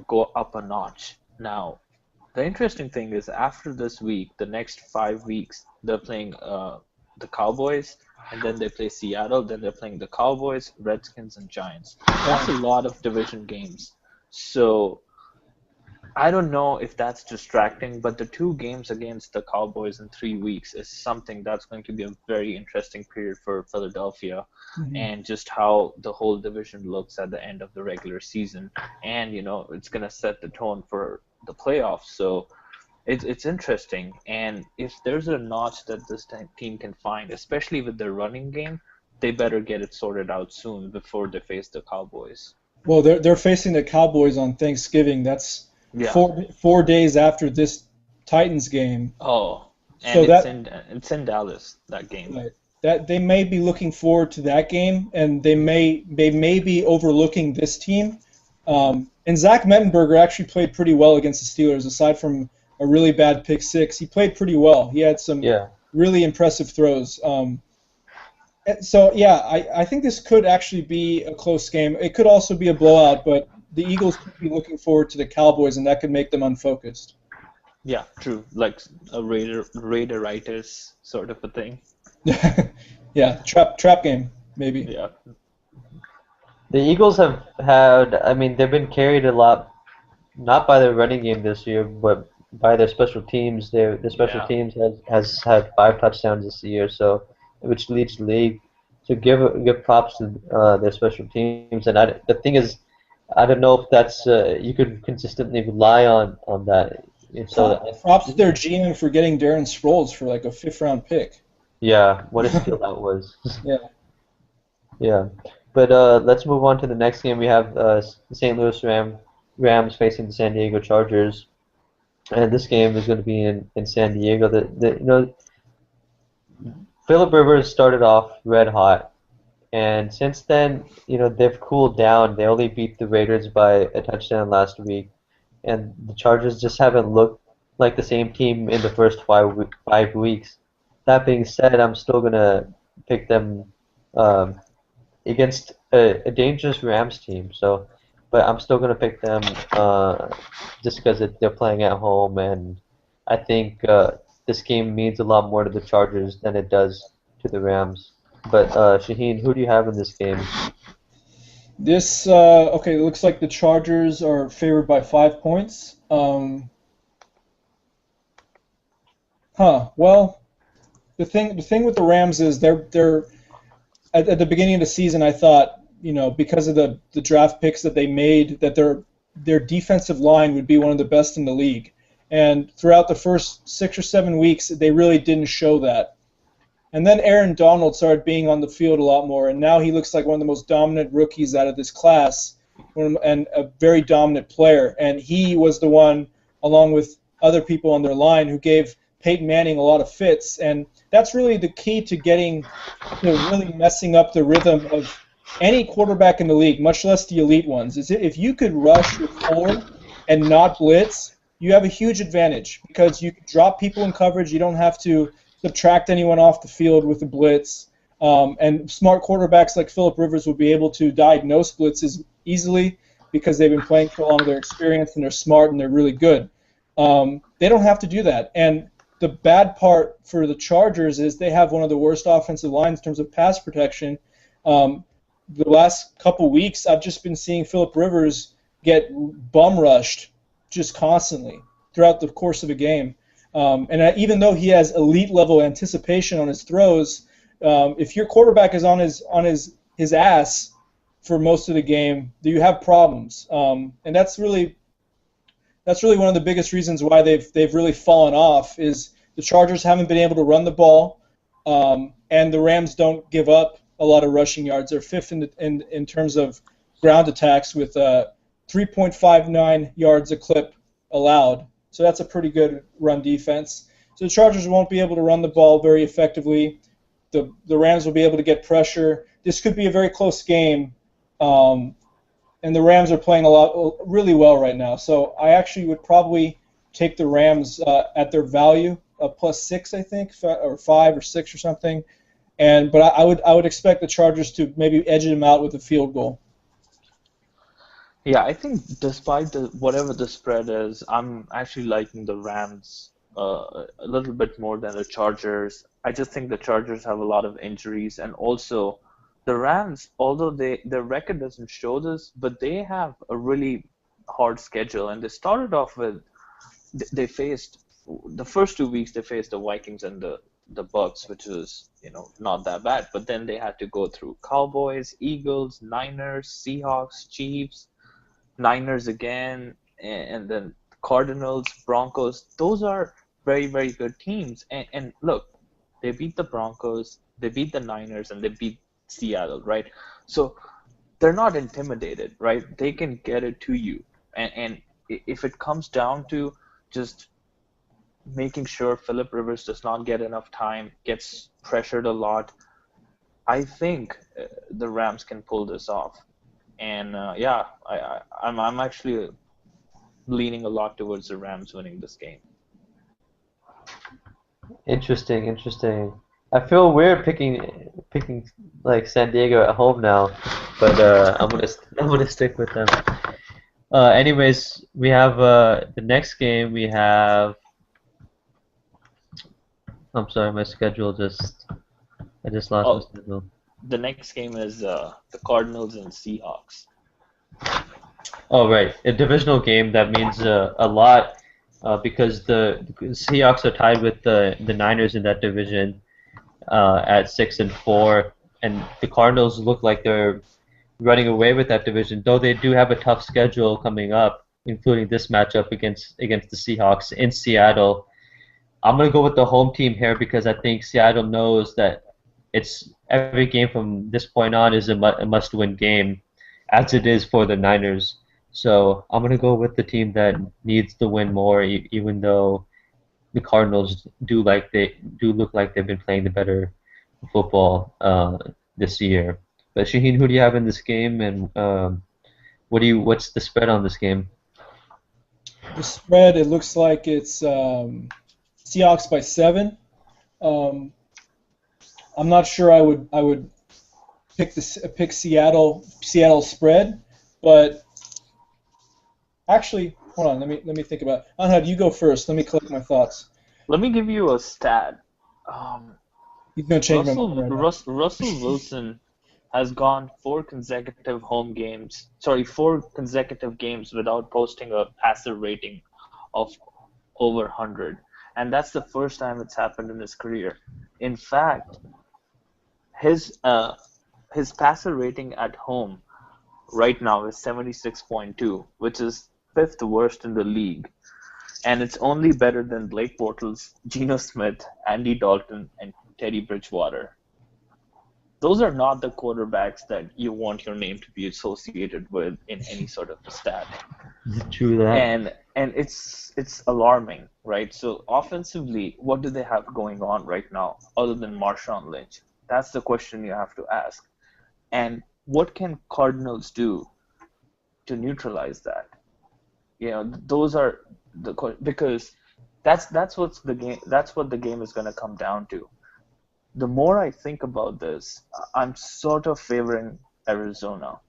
go up a notch. Now, the interesting thing is after this week, the next 5 weeks, they're playing the Cowboys, and then they play Seattle, then they're playing the Cowboys, Redskins, and Giants. That's a lot of division games. So I don't know if that's distracting, but the 2 games against the Cowboys in 3 weeks is something that's going to be a very interesting period for Philadelphia, and just how the whole division looks at the end of the regular season. And, it's going to set the tone for the playoffs. So it's interesting. And if there's a notch that this team can find, especially with their running game, they better get it sorted out soon before they face the Cowboys. Well, they're facing the Cowboys on Thanksgiving. That's 4 days after this Titans game. Oh, and so it's in Dallas, that game. Right. That they may be looking forward to that game, and they may be overlooking this team. And Zach Mettenberger actually played pretty well against the Steelers, aside from a really bad pick six. He played pretty well. He had some really impressive throws. So, I think this could actually be a close game. It could also be a blowout, but the Eagles could be looking forward to the Cowboys, and that could make them unfocused. Yeah, true. Like a Raideritis sort of a thing. Yeah, trap game, maybe. Yeah. The Eagles have had, they've been carried a lot, not by their running game this year, but by their special teams. Their special Yeah. teams has had 5 touchdowns this year, so which leads the league. So give props to their special teams. And the thing is, I don't know if that's you could consistently rely on that. And so Props to their GM for getting Darren Sproles for like a 5th-round pick. yeah, what a steal that was. Yeah. Yeah, but let's move on to the next game. We have the St. Louis Rams facing the San Diego Chargers, and this game is going to be in San Diego. Philip Rivers started off red hot, and since then, they've cooled down. They only beat the Raiders by a touchdown last week, and the Chargers just haven't looked like the same team in the first 5 weeks. That being said, I'm still gonna pick them um, against a dangerous Rams team. So, but I'm still gonna pick them just because they're playing at home, and I think this game means a lot more to the Chargers than it does to the Rams. But Shaheen, who do you have in this game? This okay. It looks like the Chargers are favored by 5 points. Well, the thing with the Rams is they're at the beginning of the season. I thought because of the draft picks that they made that their defensive line would be one of the best in the league. And throughout the first 6 or 7 weeks, they really didn't show that. And then Aaron Donald started being on the field a lot more, and now he looks like one of the most dominant rookies out of this class, and a very dominant player. And he was the one, along with other people on their line, who gave Peyton Manning a lot of fits. And that's really the key to really messing up the rhythm of any quarterback in the league, much less the elite ones. Is if you could rush your forward and not blitz, you have a huge advantage because you can drop people in coverage. You don't have to subtract anyone off the field with the blitz. And smart quarterbacks like Philip Rivers will be able to diagnose blitzes easily because they've been playing for long, they're experienced, and they're smart, and they're really good. They don't have to do that. And the bad part for the Chargers is they have one of the worst offensive lines in terms of pass protection. The last couple weeks, I've just been seeing Philip Rivers get bum rushed just constantly throughout the course of a game. Even though he has elite level anticipation on his throws, if your quarterback is on his ass for most of the game, you have problems. And that's really one of the biggest reasons why they've really fallen off is the Chargers haven't been able to run the ball, and the Rams don't give up a lot of rushing yards. They're fifth in terms of ground attacks with 3.59 yards a clip allowed. So that's a pretty good run defense. So the Chargers won't be able to run the ball very effectively. The Rams will be able to get pressure. This could be a very close game, and the Rams are playing really well right now. So I actually would probably take the Rams at their value, +6, I think, or 5 or 6 or something. But I would expect the Chargers to maybe edge them out with a field goal. Yeah, I think despite whatever the spread is, I'm actually liking the Rams a little bit more than the Chargers. I just think the Chargers have a lot of injuries, and also the Rams, although their record doesn't show this, but they have a really hard schedule, and they started off with they faced the first 2 weeks they faced the Vikings and the Bucks, which was not that bad, but then they had to go through Cowboys, Eagles, Niners, Seahawks, Chiefs, Niners again, and then Cardinals, Broncos. Those are very, very good teams. And look, they beat the Broncos, they beat the Niners, and they beat Seattle, right? So they're not intimidated, right? They can get it to you. And if it comes down to just making sure Philip Rivers does not get enough time, gets pressured a lot, I think the Rams can pull this off. And I'm actually leaning a lot towards the Rams winning this game. Interesting. I feel weird picking like San Diego at home now, but I'm gonna stick with them. Anyways, we have the next game. I'm sorry, my schedule I just lost my schedule. The next game is the Cardinals and Seahawks. Oh right, a divisional game that means a lot because the Seahawks are tied with the Niners in that division at 6-4, and the Cardinals look like they're running away with that division. Though they do have a tough schedule coming up, including this matchup against the Seahawks in Seattle. I'm gonna go with the home team here because I think Seattle knows that it's every game from this point on is a must-win game, as it is for the Niners. So I'm gonna go with the team that needs to win more, even though the Cardinals do look like they've been playing the better football this year. But Shaheen, who do you have in this game, and what's the spread on this game? The spread, it looks like it's Seahawks by 7. Um, I'm not sure I would pick Seattle spread, but actually, hold on, let me think about it. Anhad, you go first. Let me collect my thoughts. Let me give you a stat. He's gonna change my mind right now. Russell Wilson has gone 4 consecutive games without posting a passer rating of over 100, and that's the first time it's happened in his career. In fact, his passer rating at home right now is 76.2, which is 5th worst in the league, and it's only better than Blake Bortles, Geno Smith, Andy Dalton, and Teddy Bridgewater. Those are not the quarterbacks that you want your name to be associated with in any sort of a stat. True that. And it's alarming, right? So offensively, what do they have going on right now other than Marshawn Lynch? That's the question you have to ask. And what can Cardinals do to neutralize that? Those are because that's what the game is going to come down to. The more I think about this, I'm sort of favoring Arizona.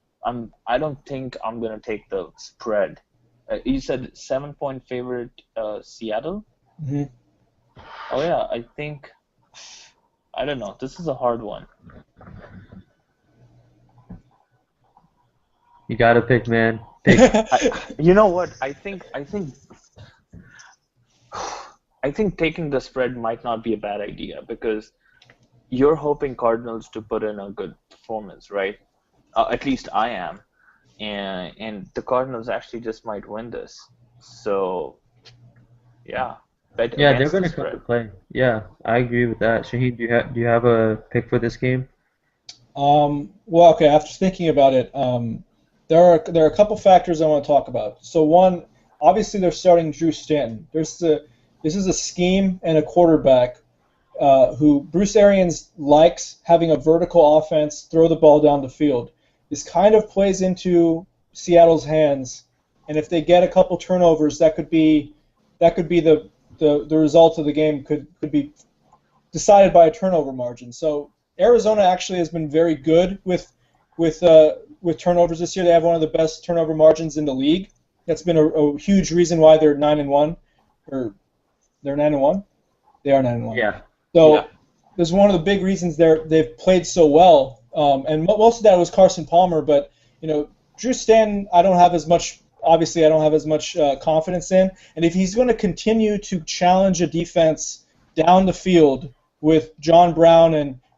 I don't think I'm gonna take the spread. You said 7-point favorite Seattle. Mm-hmm. Oh yeah, I don't know. This is a hard one. You gotta pick, man. Pick. You know what? I think taking the spread might not be a bad idea because you're hoping Cardinals to put in a good performance, right? At least I am, and the Cardinals actually just might win this. So, yeah, bet Yeah, they're against the gonna come to spread. play. Yeah, I agree with that. Shaheen, do you have a pick for this game? Well, okay. After thinking about it, there are a couple factors I want to talk about. So one, obviously they're starting Drew Stanton. This is a scheme and a quarterback who Bruce Arians likes having a vertical offense, throw the ball down the field. This kind of plays into Seattle's hands, and if they get a couple turnovers, that could be the result of the game could be decided by a turnover margin. So Arizona actually has been very good with turnovers this year. They have one of the best turnover margins in the league. That's been a huge reason why they're 9-1, or they're 9-1. They are 9-1. Yeah. So Yeah. there's one of the big reasons they've played so well, and most of that was Carson Palmer. But Drew Stanton, I don't have as much confidence in, and if he's going to continue to challenge a defense down the field with John Brown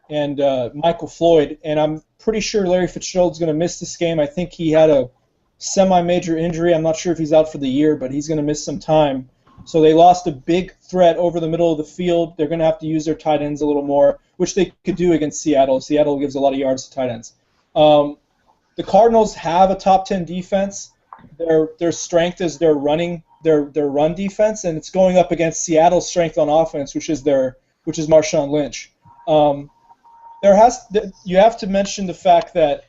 and Michael Floyd, and I'm pretty sure Larry Fitzgerald's going to miss this game. I think he had a semi-major injury. I'm not sure if he's out for the year, but he's going to miss some time. So they lost a big threat over the middle of the field. They're going to have to use their tight ends a little more, which they could do against Seattle. Seattle gives a lot of yards to tight ends. The Cardinals have a top 10 defense. Their strength is their run defense, and it's going up against Seattle's strength on offense, which is Marshawn Lynch. You have to mention the fact that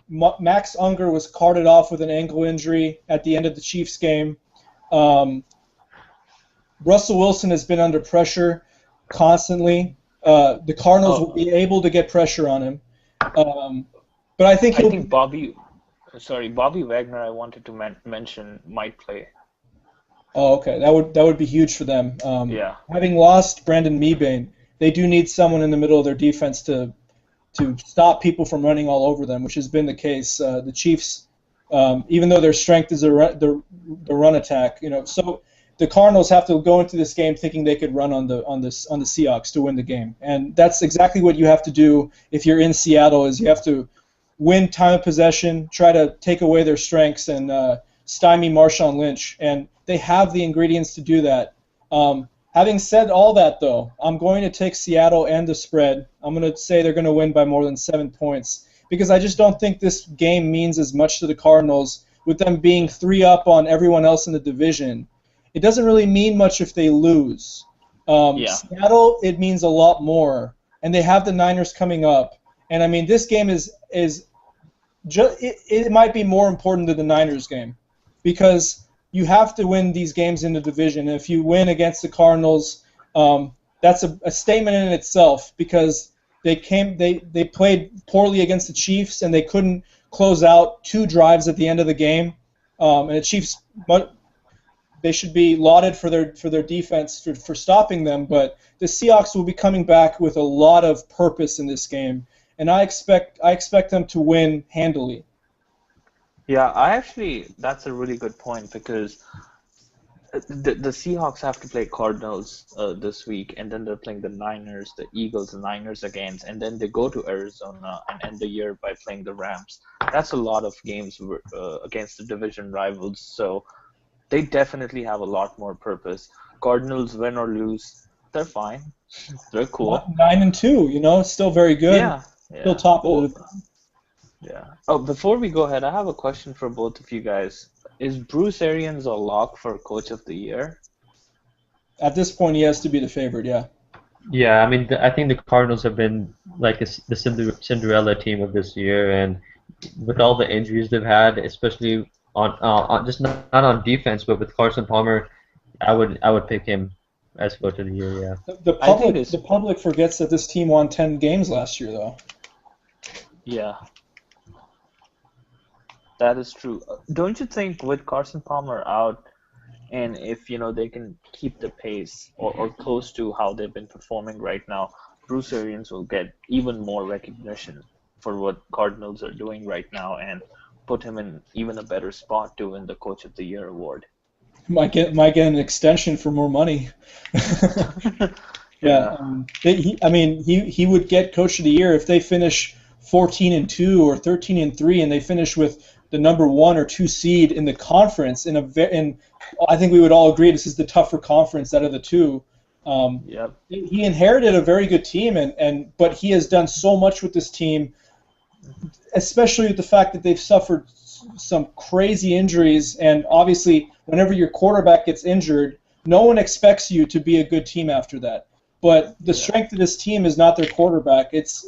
Max Unger was carted off with an ankle injury at the end of the Chiefs game. Russell Wilson has been under pressure constantly. The Cardinals will be able to get pressure on him. But I think Bobby Wagner, I wanted to mention, might play. Oh, okay. That would be huge for them. Yeah. Having lost Brandon Mebane, they do need someone in the middle of their defense to stop people from running all over them, which has been the case. The Chiefs, even though their strength is the run attack, so the Cardinals have to go into this game thinking they could run on the Seahawks to win the game, and that's exactly what you have to do if you're in Seattle. Is you have to win time of possession, try to take away their strengths, and stymie Marshawn Lynch, and they have the ingredients to do that. Having said all that, though, I'm going to take Seattle and the spread. I'm going to say they're going to win by more than 7 points because I just don't think this game means as much to the Cardinals with them being 3 up on everyone else in the division. It doesn't really mean much if they lose. Seattle, it means a lot more, and they have the Niners coming up. And I mean, this game is it might be more important than the Niners game because you have to win these games in the division. And if you win against the Cardinals, that's a statement in itself because they played poorly against the Chiefs and they couldn't close out 2 drives at the end of the game. And the Chiefs, they should be lauded for their defense for stopping them. But the Seahawks will be coming back with a lot of purpose in this game. And I expect them to win handily. Yeah, that's a really good point because the Seahawks have to play Cardinals this week, and then they're playing the Niners, the Eagles, the Niners against, and then they go to Arizona and end the year by playing the Rams. That's a lot of games against the division rivals, so they definitely have a lot more purpose. Cardinals, win or lose, they're fine. They're cool. 9-2, still very good. Yeah. Still top of the. Yeah. Oh, before we go ahead, I have a question for both of you guys. Is Bruce Arians a lock for Coach of the Year? At this point, he has to be the favorite, yeah. Yeah, I mean, I think the Cardinals have been like the Cinderella team of this year, and with all the injuries they've had, especially on just not on defense, but with Carson Palmer, I would pick him as Coach of the Year. Yeah. The public forgets that this team won 10 games last year, though. Yeah. That is true. Don't you think with Carson Palmer out, and if they can keep the pace or close to how they've been performing right now, Bruce Arians will get even more recognition for what Cardinals are doing right now and put him in even a better spot to win the Coach of the Year award. Might get an extension for more money. Yeah. He would get Coach of the Year if they finish 14-2 or 13-3, and they finish with the number 1 or 2 seed in the conference. And I think we would all agree this is the tougher conference out of the two. Yep. He inherited a very good team, but he has done so much with this team, especially with the fact that they've suffered some crazy injuries. And obviously, whenever your quarterback gets injured, no one expects you to be a good team after that. But the strength of this team is not their quarterback. It's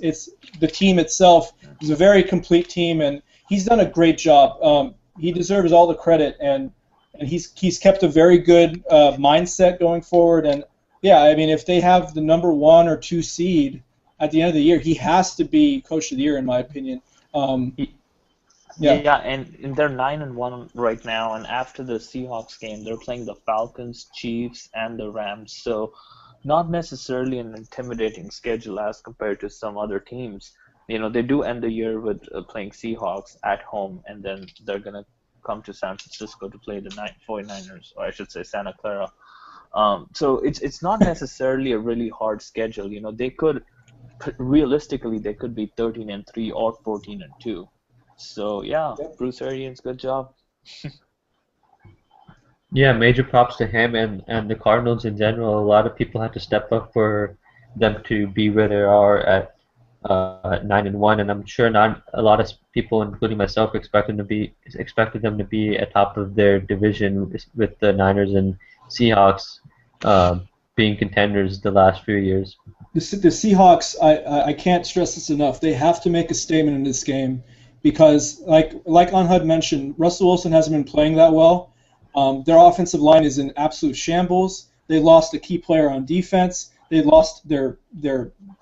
the team itself. It's a very complete team, and he's done a great job. He deserves all the credit, and he's kept a very good mindset going forward. And yeah, I mean, if they have the number 1 or 2 seed at the end of the year, he has to be Coach of the Year, in my opinion. Yeah, and they're 9-1 right now, and after the Seahawks game, they're playing the Falcons, Chiefs, and the Rams. So not necessarily an intimidating schedule as compared to some other teams. They do end the year with playing Seahawks at home, and then they're going to come to San Francisco to play the 49ers, or I should say Santa Clara. So it's not necessarily a really hard schedule. They could, realistically, they could be 13-3 or 14-2. So, yeah, Bruce Arians, good job. Yeah, major props to him and the Cardinals in general. A lot of people had to step up for them to be where they are at 9-1, and I'm sure not a lot of people, including myself, expected them to be atop of their division with the Niners and Seahawks being contenders the last few years. The Seahawks, I can't stress this enough. They have to make a statement in this game because, like Anhud mentioned, Russell Wilson hasn't been playing that well. Their offensive line is in absolute shambles. They lost a key player on defense. They lost their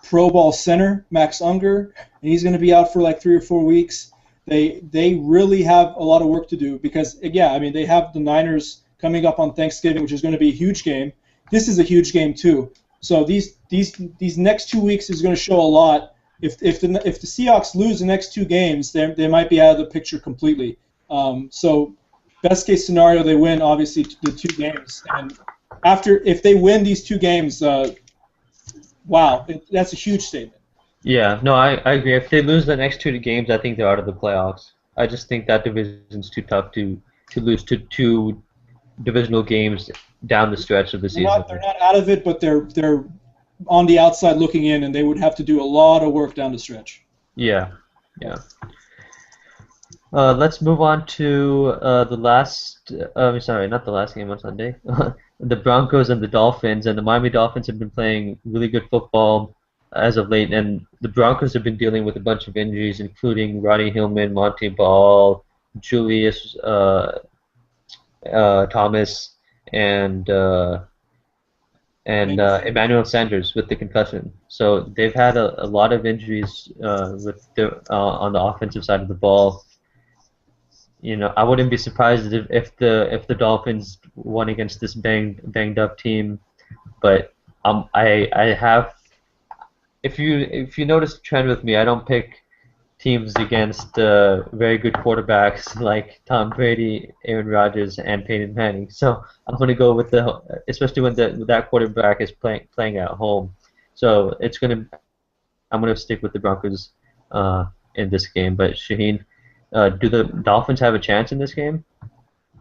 Pro Bowl center, Max Unger, and he's going to be out for like 3 or 4 weeks. They really have a lot of work to do because, yeah, I mean, they have the Niners coming up on Thanksgiving, which is going to be a huge game. This is a huge game too. So these next 2 weeks is going to show a lot. If the Seahawks lose the next 2 games, they might be out of the picture completely. So best case scenario, they win obviously the 2 games, and if they win these 2 games, wow, that's a huge statement. Yeah, no, I agree. If they lose the next 2 games, I think they're out of the playoffs. I just think that division's too tough to lose to 2 divisional games down the stretch of the season. They're not out of it, but they're on the outside looking in, and they would have to do a lot of work down the stretch. Yeah, yeah. Let's move on to the last. Sorry, not the last game on Sunday. The Broncos and the Dolphins, and the Miami Dolphins have been playing really good football as of late, and the Broncos have been dealing with a bunch of injuries, including Ronnie Hillman, Monte Ball, Julius Thomas, and Emmanuel Sanders with the concussion. So they've had a lot of injuries on the offensive side of the ball. I wouldn't be surprised if the Dolphins won against this banged up team, but I have if you notice the trend with me, I don't pick teams against very good quarterbacks like Tom Brady, Aaron Rodgers, and Peyton Manning. So I'm going to go with especially when that quarterback is playing at home. So I'm going to stick with the Broncos in this game. But Shaheen, do the Dolphins have a chance in this game?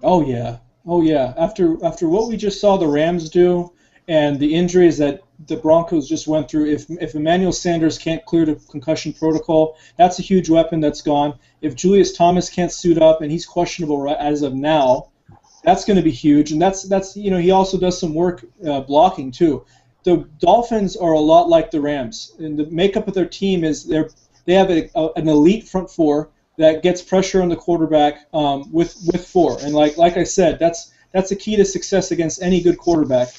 Oh yeah, oh yeah. After what we just saw the Rams do, and the injuries that the Broncos just went through, if Emmanuel Sanders can't clear the concussion protocol, that's a huge weapon that's gone. If Julius Thomas can't suit up and he's questionable as of now, that's going to be huge. And that's he also does some work blocking too. The Dolphins are a lot like the Rams, and the makeup of their team is they have an elite front four that gets pressure on the quarterback with four. And like I said, that's the key to success against any good quarterback.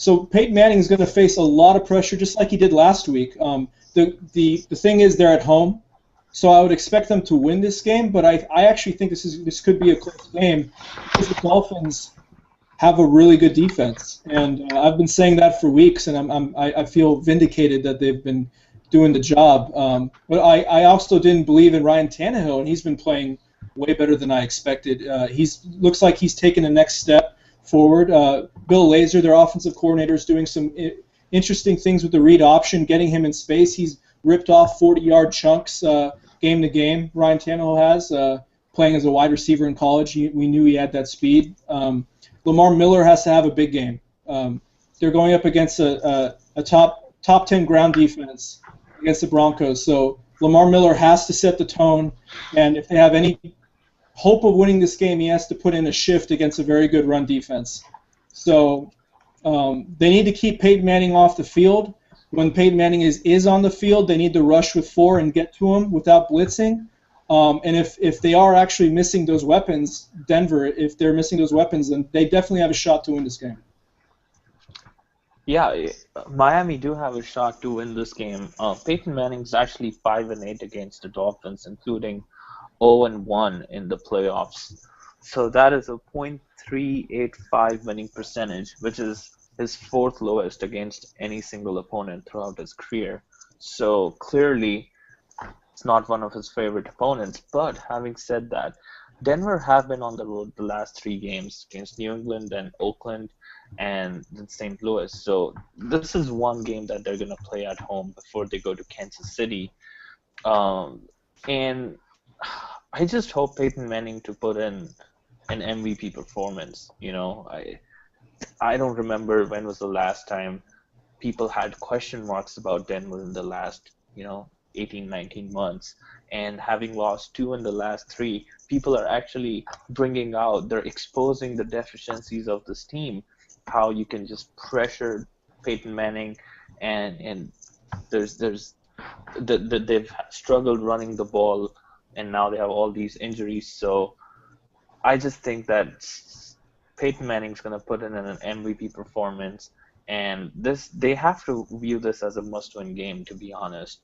So Peyton Manning is going to face a lot of pressure, just like he did last week. The thing is, they're at home, so I would expect them to win this game. But I actually think this could be a close game because the Dolphins have a really good defense, and I've been saying that for weeks, and I feel vindicated that they've been doing the job. But I also didn't believe in Ryan Tannehill, and he's been playing way better than I expected. Looks like he's taken the next step forward. Bill Lazor, their offensive coordinator, is doing some interesting things with the read option, getting him in space. He's ripped off 40-yard chunks game to game. Ryan Tannehill has playing as a wide receiver in college. We knew he had that speed. Lamar Miller has to have a big game. They're going up against a top 10 ground defense against the Broncos. So Lamar Miller has to set the tone, and if they have any hope of winning this game, he has to put in a shift against a very good run defense. So they need to keep Peyton Manning off the field. When Peyton Manning is on the field, they need to rush with four and get to him without blitzing. And if they are actually missing those weapons, Denver, if they're missing those weapons, then they definitely have a shot to win this game. Yeah, Miami do have a shot to win this game. Peyton Manning's actually 5-8 against the Dolphins, including 0-1 in the playoffs. So that is a .385 winning percentage, which is his fourth lowest against any single opponent throughout his career. So clearly, it's not one of his favorite opponents. But having said that, Denver have been on the road the last 3 games against New England and Oakland and St. Louis. So this is one game that they're going to play at home before they go to Kansas City. And I just hope Peyton Manning to put in an MVP performance. I don't remember when was the last time people had question marks about Denver in the last 18, 19 months, and having lost 2 in the last 3, people are actually they're exposing the deficiencies of this team, how you can just pressure Peyton Manning, and they've struggled running the ball, and now they have all these injuries. So I just think that Peyton Manning's going to put in an MVP performance, and they have to view this as a must-win game, to be honest,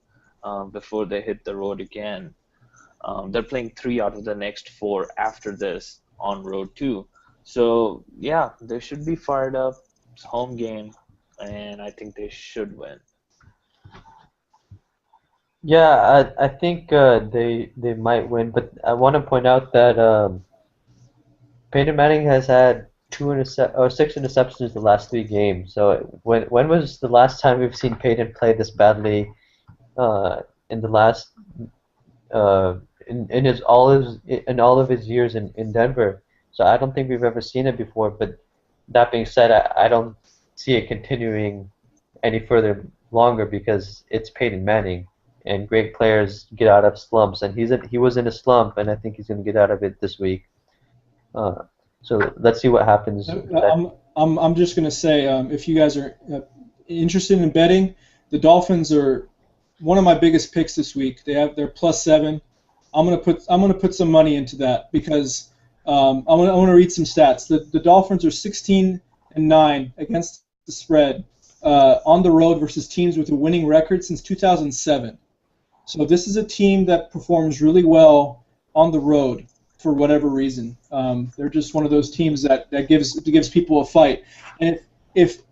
before they hit the road again. They're playing 3 out of the next 4 after this on road too. So yeah, they should be fired up. It's a home game, and I think they should win. Yeah, I think they might win, but I want to point out that Peyton Manning has had six interceptions the last 3 games. So when was the last time we've seen Peyton play this badly? In the last uh, in his all of his years in Denver. So I don't think we've ever seen it before. But that being said, I don't see it continuing any further longer because it's Peyton Manning, and great players get out of slumps, and he was in a slump, and I think he's going to get out of it this week. Uh, so let's see what happens. I'm just gonna say, if you guys are interested in betting, the Dolphins are one of my biggest picks this week. They're +7. I'm gonna put some money into that because I wanna read some stats. The Dolphins are 16-9 against the spread on the road versus teams with a winning record since 2007. So this is a team that performs really well on the road for whatever reason. They're just one of those teams that gives people a fight. And if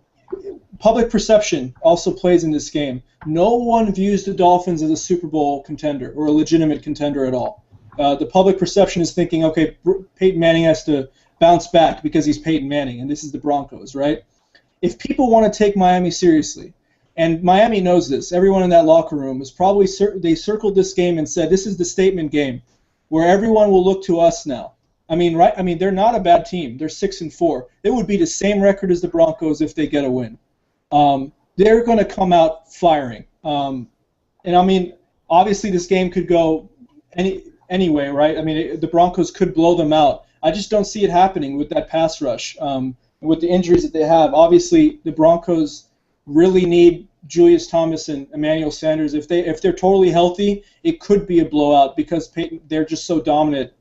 public perception also plays in this game, no one views the Dolphins as a Super Bowl contender or a legitimate contender at all. The public perception is thinking, okay, Peyton Manning has to bounce back because he's Peyton Manning, and this is the Broncos, right? If people want to take Miami seriously, and Miami knows this, everyone in that locker room is probably they circled this game and said this is the statement game where everyone will look to us now. I mean, right? I mean, they're not a bad team. They're 6-4. They would be the same record as the Broncos if they get a win. They're going to come out firing. And I mean, obviously this game could go anyway, right? I mean, the Broncos could blow them out. I just don't see it happening with that pass rush. With the injuries that they have, obviously the Broncos really need Julius Thomas and Emmanuel Sanders. If they're totally healthy, it could be a blowout because they're just so dominant.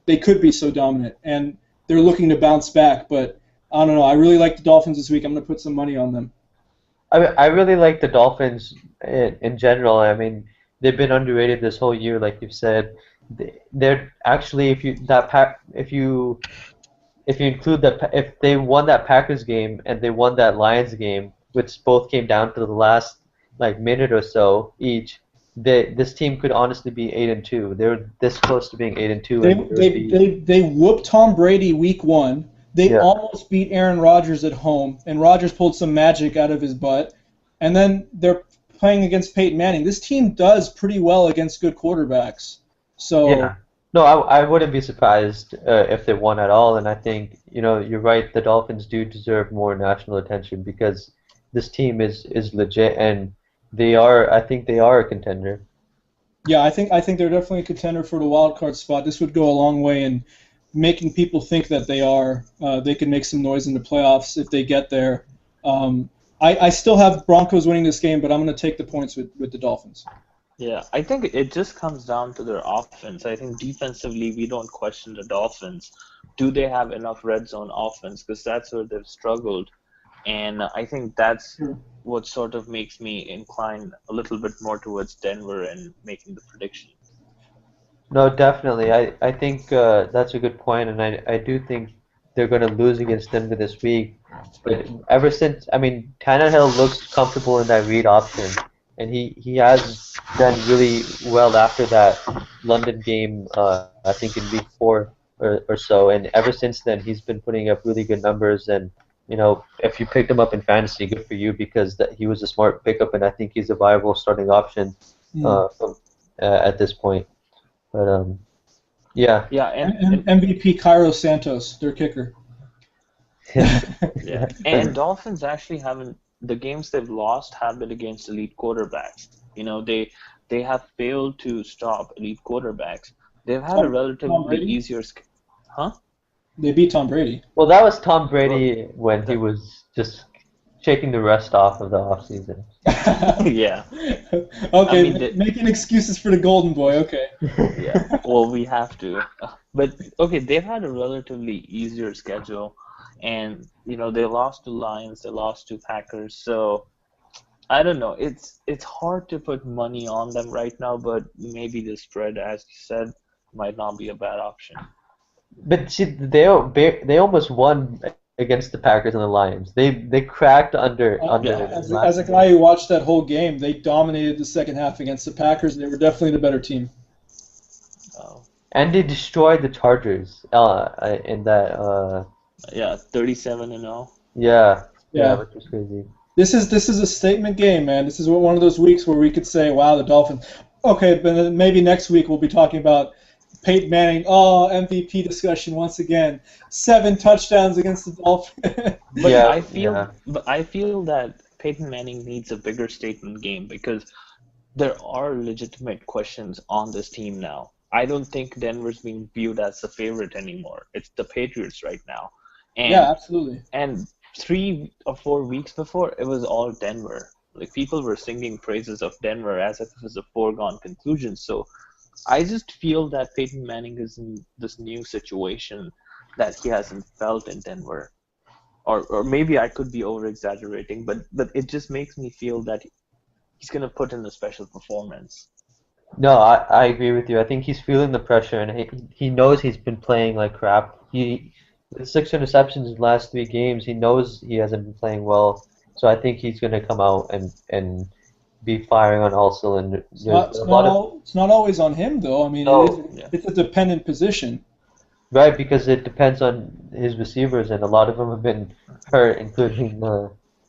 They could be so dominant, and they're looking to bounce back. But I don't know. I really like the Dolphins this week. I'm going to put some money on them. I really like the Dolphins in general. I mean, they've been underrated this whole year, like you've said. They're actually, if you include if they won that Packers game and they won that Lions game, which both came down to the last minute or so each, this team could honestly be 8-2. They're this close to being 8-2. They whooped Tom Brady week 1. They almost beat Aaron Rodgers at home, and Rodgers pulled some magic out of his butt. And then they're playing against Peyton Manning. This team does pretty well against good quarterbacks. So yeah. No, I wouldn't be surprised if they won at all. And I think you're right. The Dolphins do deserve more national attention because this team is legit, and I think they are a contender. Yeah, I think they're definitely a contender for the wild card spot. This would go a long way in making people think that they can make some noise in the playoffs if they get there. I still have Broncos winning this game, but I'm going to take the points with the Dolphins. Yeah, I think it just comes down to their offense. I think defensively, we don't question the Dolphins. Do they have enough red zone offense? Because that's where they've struggled. And I think that's what sort of makes me incline a little bit more towards Denver and making the prediction. No, definitely. I think that's a good point, and I do think they're going to lose against Denver this week. But ever since, I mean, Tannehill looks comfortable in that read option, and he has done really well after that London game, I think in week 4 or so. And ever since then, he's been putting up really good numbers. And if you picked him up in fantasy, good for you because he was a smart pickup, and I think he's a viable starting option at this point. But yeah. Yeah, and MVP Cairo Santos, their kicker. Yeah, and Dolphins actually haven't. The games they've lost have been against elite quarterbacks. They have failed to stop elite quarterbacks. They've had a relatively easier. Huh? They beat Tom Brady. Well, that was Tom Brady when he was just shaking the rust off of the offseason. Yeah. Okay, I mean, making excuses for the Golden Boy. Okay. Yeah. Well, we have to. But okay, they've had a relatively easier schedule, and they lost to Lions, they lost to Packers, so I don't know. It's hard to put money on them right now, but maybe the spread, as you said, might not be a bad option. But see, they almost won against the Packers and the Lions. They cracked under. As a guy who watched that whole game, they dominated the second half against the Packers. They were definitely the better team. Oh. And they destroyed the Chargers in that Yeah, 37-0. yeah, yeah, Yeah. which was crazy. This is a statement game, man. This is one of those weeks where we could say, "Wow, the Dolphins." Okay, but then maybe next week we'll be talking about Peyton Manning. Oh, MVP discussion once again. 7 touchdowns against the Dolphins. But Yeah, I yeah. feel that Peyton Manning needs a bigger statement game because there are legitimate questions on this team now. I don't think Denver's being viewed as the favorite anymore. It's the Patriots right now. Yeah, And absolutely. and 3 or 4 weeks before, it was all Denver. Like people were singing praises of Denver as if it was a foregone conclusion. So I just feel that Peyton Manning is in this new situation that he hasn't felt in Denver. Or maybe I could be over exaggerating, but it just makes me feel that he's gonna put in a special performance. No, I agree with you. I think he's feeling the pressure, and he knows he's been playing like crap. He with 6 interceptions in the last 3 games, he knows he hasn't been playing well. So I think he's going to come out and be firing on all cylinders. It's not A lot of it's not always on him though. I mean, no, Yeah. it's a dependent position. right, because it depends on his receivers, and a lot of them have been hurt, including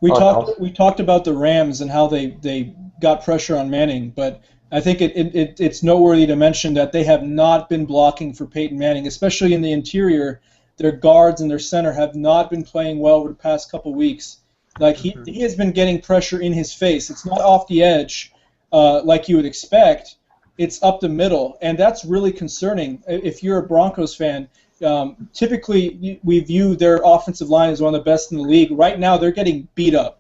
We on talked us. we talked about the Rams and how they got pressure on Manning, but I think it's noteworthy to mention that they have not been blocking for Peyton Manning, especially in the interior. Their guards and their center have not been playing well over the past couple weeks. Like Hmm. he has been getting pressure in his face. It's not off the edge like you would expect. It's up the middle, and that's really concerning. If you're a Broncos fan, typically we view their offensive line as one of the best in the league. Right now, they're getting beat up.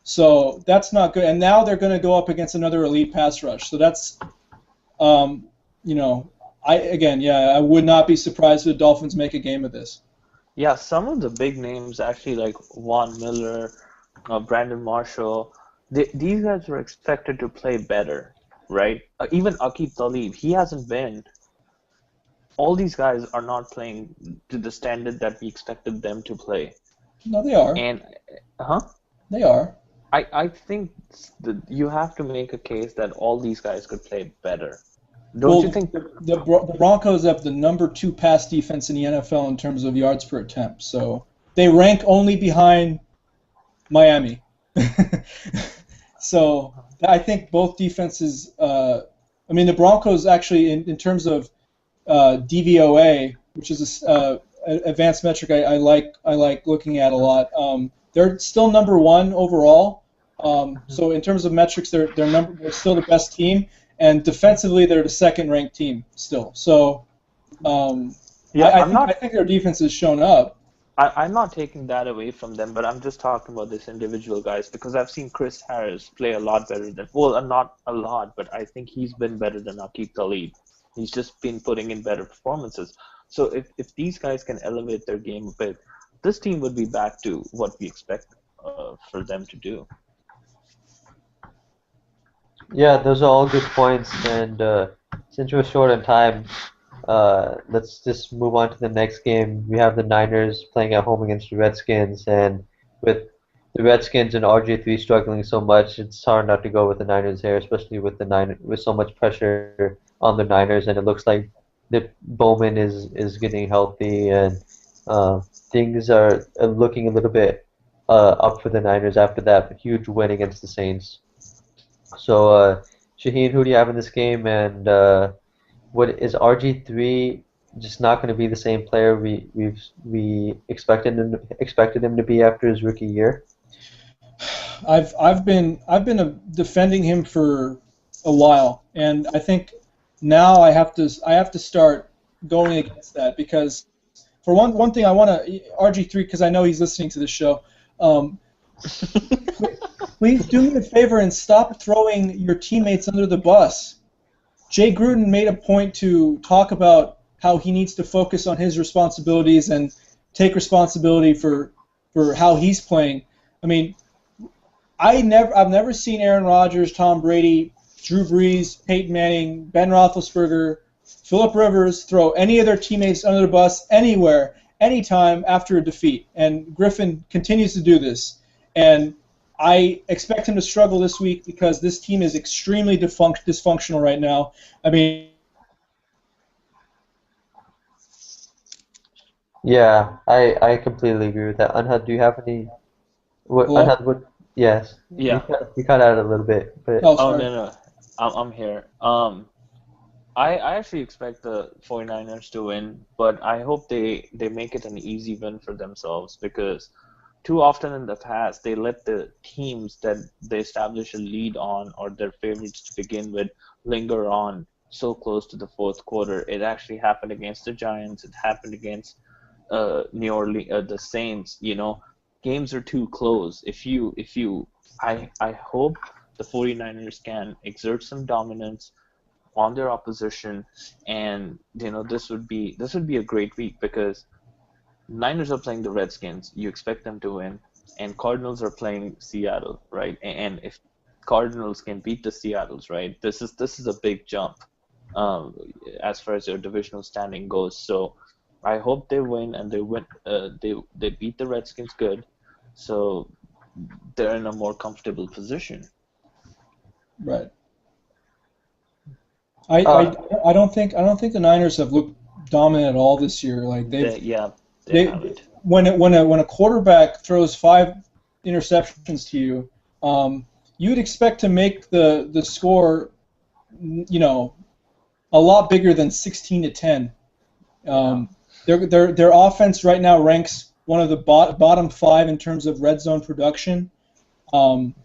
So that's not good. And now they're going to go up against another elite pass rush. So that's, um, you know, I would not be surprised if the Dolphins make a game of this. Yeah, some of the big names actually like Von Miller, Brandon Marshall, these guys were expected to play better, right? Even Aqib Talib, he hasn't been. All these guys are not playing to the standard that we expected them to play. No, they are. And, huh? They are. I think that you have to make a case that all these guys could play better. Don't you Well, think? the Broncos have the number 2 pass defense in the NFL in terms of yards per attempt. So they rank only behind Miami. So I think both defenses. I mean, the Broncos actually, in terms of DVOA, which is an advanced metric I like looking at a lot. They're still number 1 overall. So in terms of metrics, they're still the best team, and defensively they're the second-ranked team still. So Yeah, I think their defense has shown up. I'm not taking that away from them, but I'm just talking about this individual guys because I've seen Chris Harris play a lot better than, well, not a lot, but I think he's been better than Aqib Talib. He's just been putting in better performances. So if these guys can elevate their game a bit, this team would be back to what we expect for them to do. Yeah, those are all good points. And since we're short on time, let's just move on to the next game. We have the Niners playing at home against the Redskins, and with the Redskins and RG3 struggling so much, it's hard not to go with the Niners here, especially with with so much pressure on the Niners, and it looks like the Bowman is getting healthy, and uh, things are looking a little bit up for the Niners after that huge win against the Saints. So, Shaheen, who do you have in this game, and what is RG3 just not going to be the same player we expected him to be after his rookie year? I've been defending him for a while, and I think now I have to start going against that because for one thing I want to RG3 because I know he's listening to this show. Um, Please do me a favor and stop throwing your teammates under the bus. Jay Gruden made a point to talk about how he needs to focus on his responsibilities and take responsibility for how he's playing. I mean, I've never seen Aaron Rodgers, Tom Brady, Drew Brees, Peyton Manning, Ben Roethlisberger, Philip Rivers throw any of their teammates under the bus anywhere, anytime after a defeat. And Griffin continues to do this. And I expect him to struggle this week because this team is extremely dysfunctional right now. I mean, Yeah, I completely agree with that. Anhad, do you have any? What Hello? Anhad? What? Yes, Yeah. you cut out a little bit, but Oh, Oh, sorry. no, no. I'm here. I actually expect the 49ers to win, but I hope they make it an easy win for themselves because too often in the past they let the teams that they establish a lead on or their favorites to begin with linger on so close to the fourth quarter. It actually happened against the Giants. It happened against New Orleans, the Saints. Games are too close. I hope the 49ers can exert some dominance on their opposition, and this would be a great week because Niners are playing the Redskins. You expect them to win, and Cardinals are playing Seattle, right? And if Cardinals can beat the Seattles, right, this is a big jump, um, as far as their divisional standing goes. So I hope they win and they win. They beat the Redskins good, so they're in a more comfortable position. Right. I, uh, I, I don't think the Niners have looked dominant at all this year. Like Yeah, they they haven't. when a quarterback throws 5 interceptions to you, you'd expect to make the score, a lot bigger than 16-10. Yeah. Um, their offense right now ranks one of the bottom 5 in terms of red zone production. Um,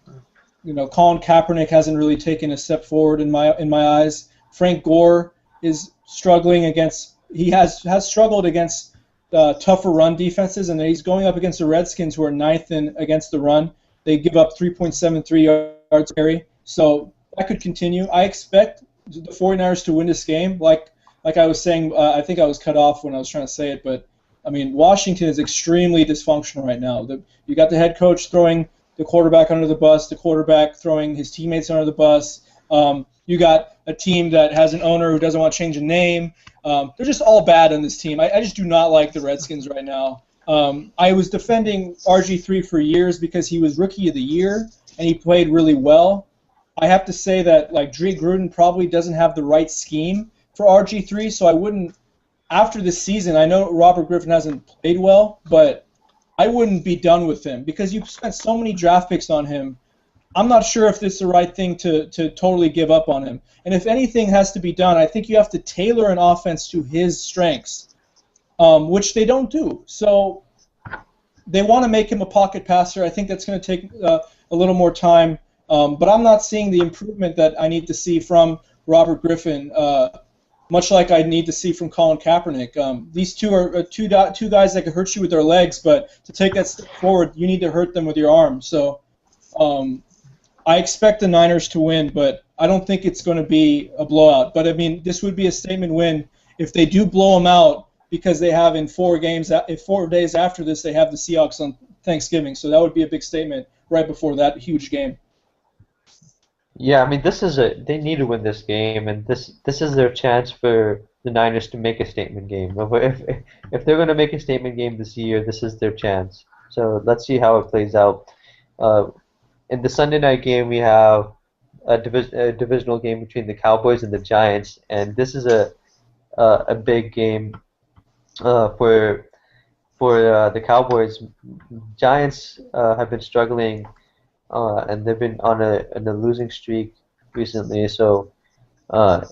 Colin Kaepernick hasn't really taken a step forward in my eyes. Frank Gore is struggling against. He has struggled against tougher run defenses, and he's going up against the Redskins, who are ninth in against the run. They give up 3.73 yards per carry, so that could continue. I expect the 49ers to win this game. Like I was saying, I think I was cut off when I was trying to say it, but I mean Washington is extremely dysfunctional right now. You got the head coach throwing the quarterback under the bus, the quarterback throwing his teammates under the bus. You got a team that has an owner who doesn't want to change a name. They're just all bad on this team. I just do not like the Redskins right now. I was defending RG3 for years because he was Rookie of the Year and he played really well. I have to say that like Dre Gruden probably doesn't have the right scheme for RG3, so I wouldn't. After this season, I know Robert Griffin hasn't played well, but I wouldn't be done with him because you've spent so many draft picks on him. I'm not sure if this is the right thing to totally give up on him. And if anything has to be done, I think you have to tailor an offense to his strengths, which they don't do. So they want to make him a pocket passer. I think that's going to take a little more time. But I'm not seeing the improvement that I need to see from Robert Griffin, much like I need to see from Colin Kaepernick. These two are two guys that can hurt you with their legs, but to take that step forward, you need to hurt them with your arm. So um, I expect the Niners to win, but I don't think it's going to be a blowout. But I mean, this would be a statement win if they do blow them out because they have in 4 games, if 4 days after this, they have the Seahawks on Thanksgiving. So that would be a big statement right before that huge game. yeah, I mean, they need to win this game, and this is their chance for the Niners to make a statement game. If they're going to make a statement game this year, this is their chance. So let's see how it plays out. Uh, in the Sunday night game, we have a divisional game between the Cowboys and the Giants, and this is a big game for the Cowboys. Giants have been struggling, and they've been on a losing streak recently. So uh,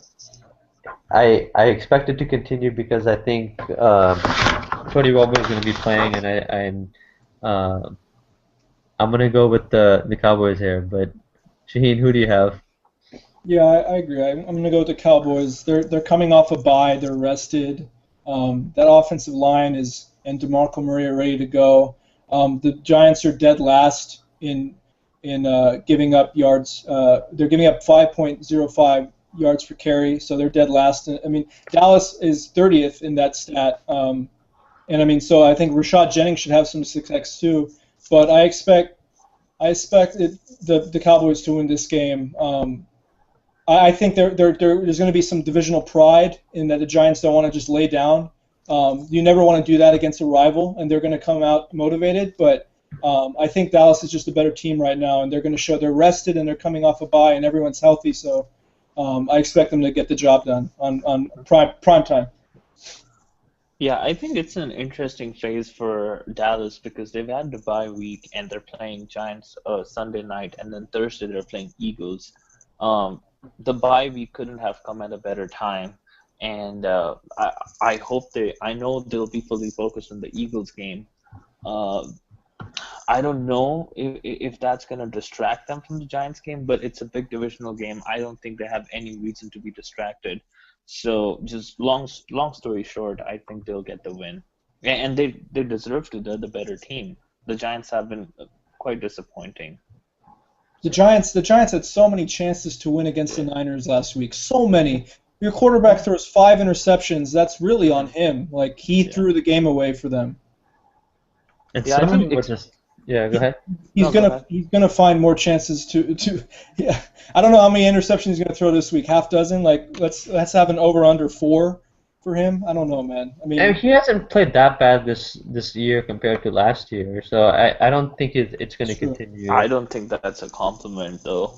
I expect it to continue because I think Tony Romo is going to be playing, and uh, I'm going to go with the Cowboys here. But Shaheen, who do you have? Yeah, I agree. I'm going to go with the Cowboys. They're coming off a bye. They're rested. That offensive line and DeMarco Murray are ready to go. The Giants are dead last in giving up yards. They're giving up 5.05 yards per carry, so they're dead last. I mean, Dallas is 30th in that stat. And I mean, so I think Rashad Jennings should have some success too. But I expect the Cowboys to win this game. I think there's going to be some divisional pride in that the Giants don't want to just lay down. You never want to do that against a rival, and they're going to come out motivated. But I think Dallas is just a better team right now, and they're going to show they're rested and they're coming off a bye and everyone's healthy. So I expect them to get the job done on prime time. Yeah, I think it's an interesting phase for Dallas because they've had the bye week and they're playing Giants Sunday night, and then Thursday they're playing Eagles. Um, the bye week couldn't have come at a better time, and I hope I know they'll be fully focused on the Eagles game. Uh, I don't know if that's going to distract them from the Giants game, but it's a big divisional game. I don't think they have any reason to be distracted. So just long story short, I think they'll get the win, and they deserve to. They're the better team. The Giants have been quite disappointing. The Giants had so many chances to win against the Niners last week. So many. Your quarterback throws 5 interceptions. That's really on him. Like he threw the game away for them. And Yeah, I some think were just yeah. Go ahead. He's no, go gonna ahead. he's gonna find more chances to yeah. I don't know how many interceptions he's gonna throw this week. Half dozen. Like let's have an over under 4 for him. I don't know, man. I And mean, he hasn't played that bad this year compared to last year, so I don't think it's going it's to true. continue. I don't think that's a compliment, though.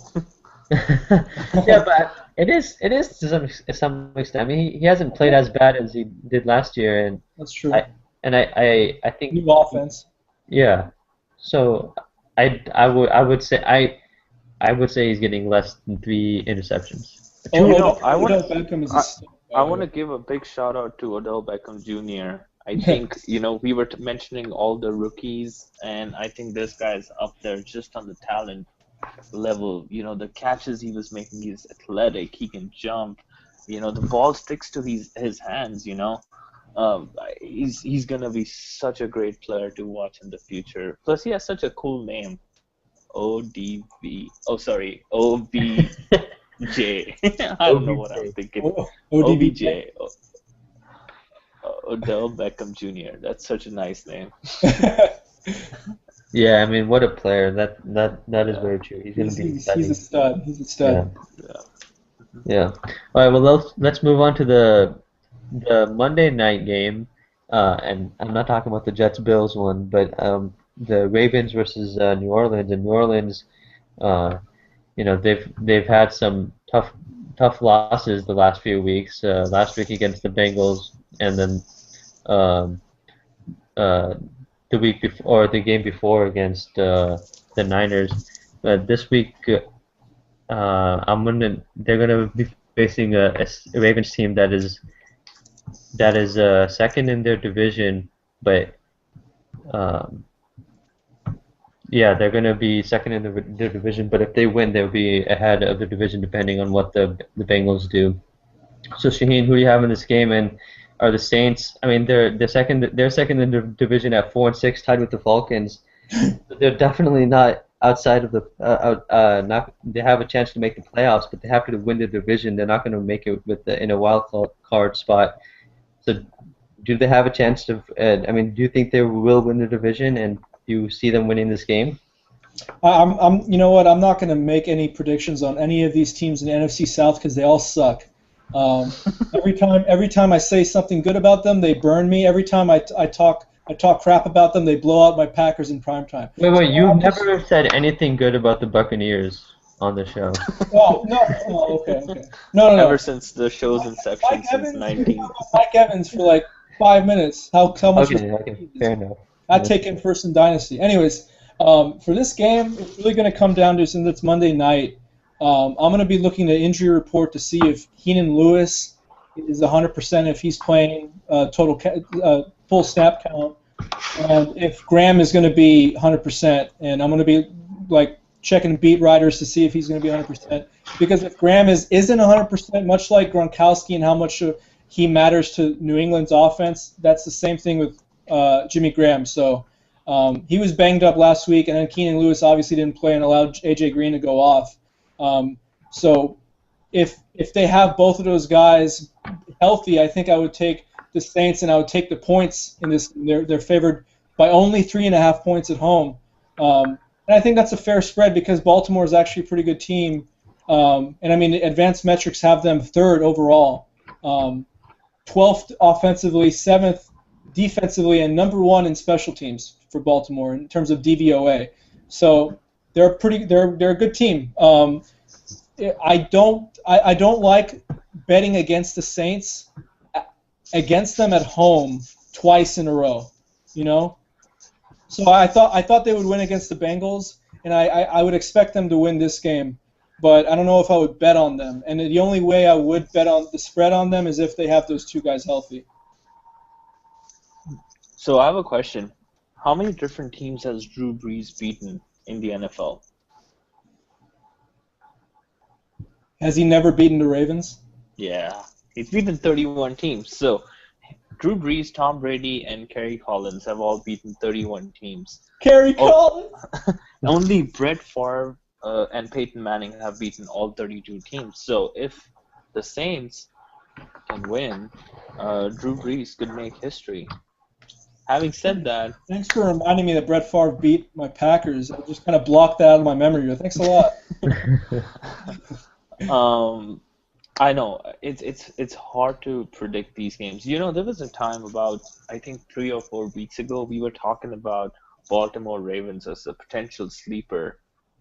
Yeah, but it is to some extent. I mean, he hasn't played as bad as he did last year, and That's true. I think New offense. yeah. So I would say he's getting less than 3 interceptions. Oh, You know, Odell Beckham is a stud, I by the want way. to give a big shout out to Odell Beckham Jr. I think, we were mentioning all the rookies, and I think this guy's up there just on the talent level. The catches he was making, he's athletic, he can jump. The ball sticks to his hands. He's gonna be such a great player to watch in the future. Plus, he has such a cool name, ODB. Oh, sorry, OBJ. I don't know what I'm OBJ. thinking. ODB. OBJ. Odell Beckham Jr. That's such a nice name. Yeah, I mean, what a player. That is Yeah, very true. He's going to be He's a exciting. stud. He's a Yeah, stud. yeah. yeah. All right, well, let's move on to the Monday night game. And I'm not talking about the Jets Bills one, but the Ravens versus New Orleans. And New Orleans, uh, they've had some tough losses the last few weeks. Last week against the Bengals, and then um, uh, the week before or the game before against the Niners. This week, they're gonna be facing a Ravens team that is second in their division, but um, yeah, they're gonna be second in their division. But if they win, they'll be ahead of the division depending on what the Bengals do. So Shaheen, who do you have in this game? And are the Saints? I mean, they're second in the division at 4-6, tied with the Falcons. They're definitely not outside of the not. They have a chance to make the playoffs, but they have to win the division. They're not going to make it in a wild card spot. So, do they have a chance to? I mean, do you think they will win the division, and do you see them winning this game? You know what? I'm not going to make any predictions on any of these teams in the NFC South because they all suck. Every time I say something good about them, they burn me. Every time I talk crap about them, they blow out my Packers in primetime. Wait, you've never said anything good about the Buccaneers on the show. Oh no! Oh, okay. No. Ever since the show's inception, Mike since Evans, 19. Mike Evans for like 5 minutes. How much? Okay, fair enough. I'd take him first in Dynasty. Anyways, for this game, it's really going to come down to, since it's Monday night, I'm going to be looking at injury report to see if Keenan Lewis is 100%, if he's playing full snap count, and if Graham is going to be 100%. And I'm going to be like checking beat writers to see if he's going to be 100%. Because if Graham isn't 100%, much like Gronkowski and how much he matters to New England's offense, that's the same thing with Jimmy Graham. So he was banged up last week, and then Keenan Lewis obviously didn't play and allowed A.J. Green to go off. So if they have both of those guys healthy, I think I would take the Saints, and I would take the points in this. They're favored by only 3.5 points at home. And I think that's a fair spread because Baltimore is actually a pretty good team. And I mean, advanced metrics have them third overall, 12th offensively, 7th defensively, and number 1 in special teams for Baltimore in terms of DVOA. So they're a good team. I don't like betting against the Saints against them at home twice in a row. You know, so I thought they would win against the Bengals, and I would expect them to win this game, but I don't know if I would bet on them. And the only way I would bet on the spread on them is if they have those two guys healthy. So I have a question. How many different teams has Drew Brees beaten in the NFL? Has he never beaten the Ravens? Yeah, he's beaten 31 teams. So Drew Brees, Tom Brady, and Kerry Collins have all beaten 31 teams. Kerry Collins. Only Brett Favre and Peyton Manning have beaten all 32 teams. So if the Saints can win, Drew Brees could make history. Having said that, Thanks for reminding me that Brett Favre beat my Packers. I just kind of blocked that out of my memory. Thanks a lot. I know it's hard to predict these games. You know, there was a time about I think 3 or 4 weeks ago we were talking about Baltimore Ravens as a potential sleeper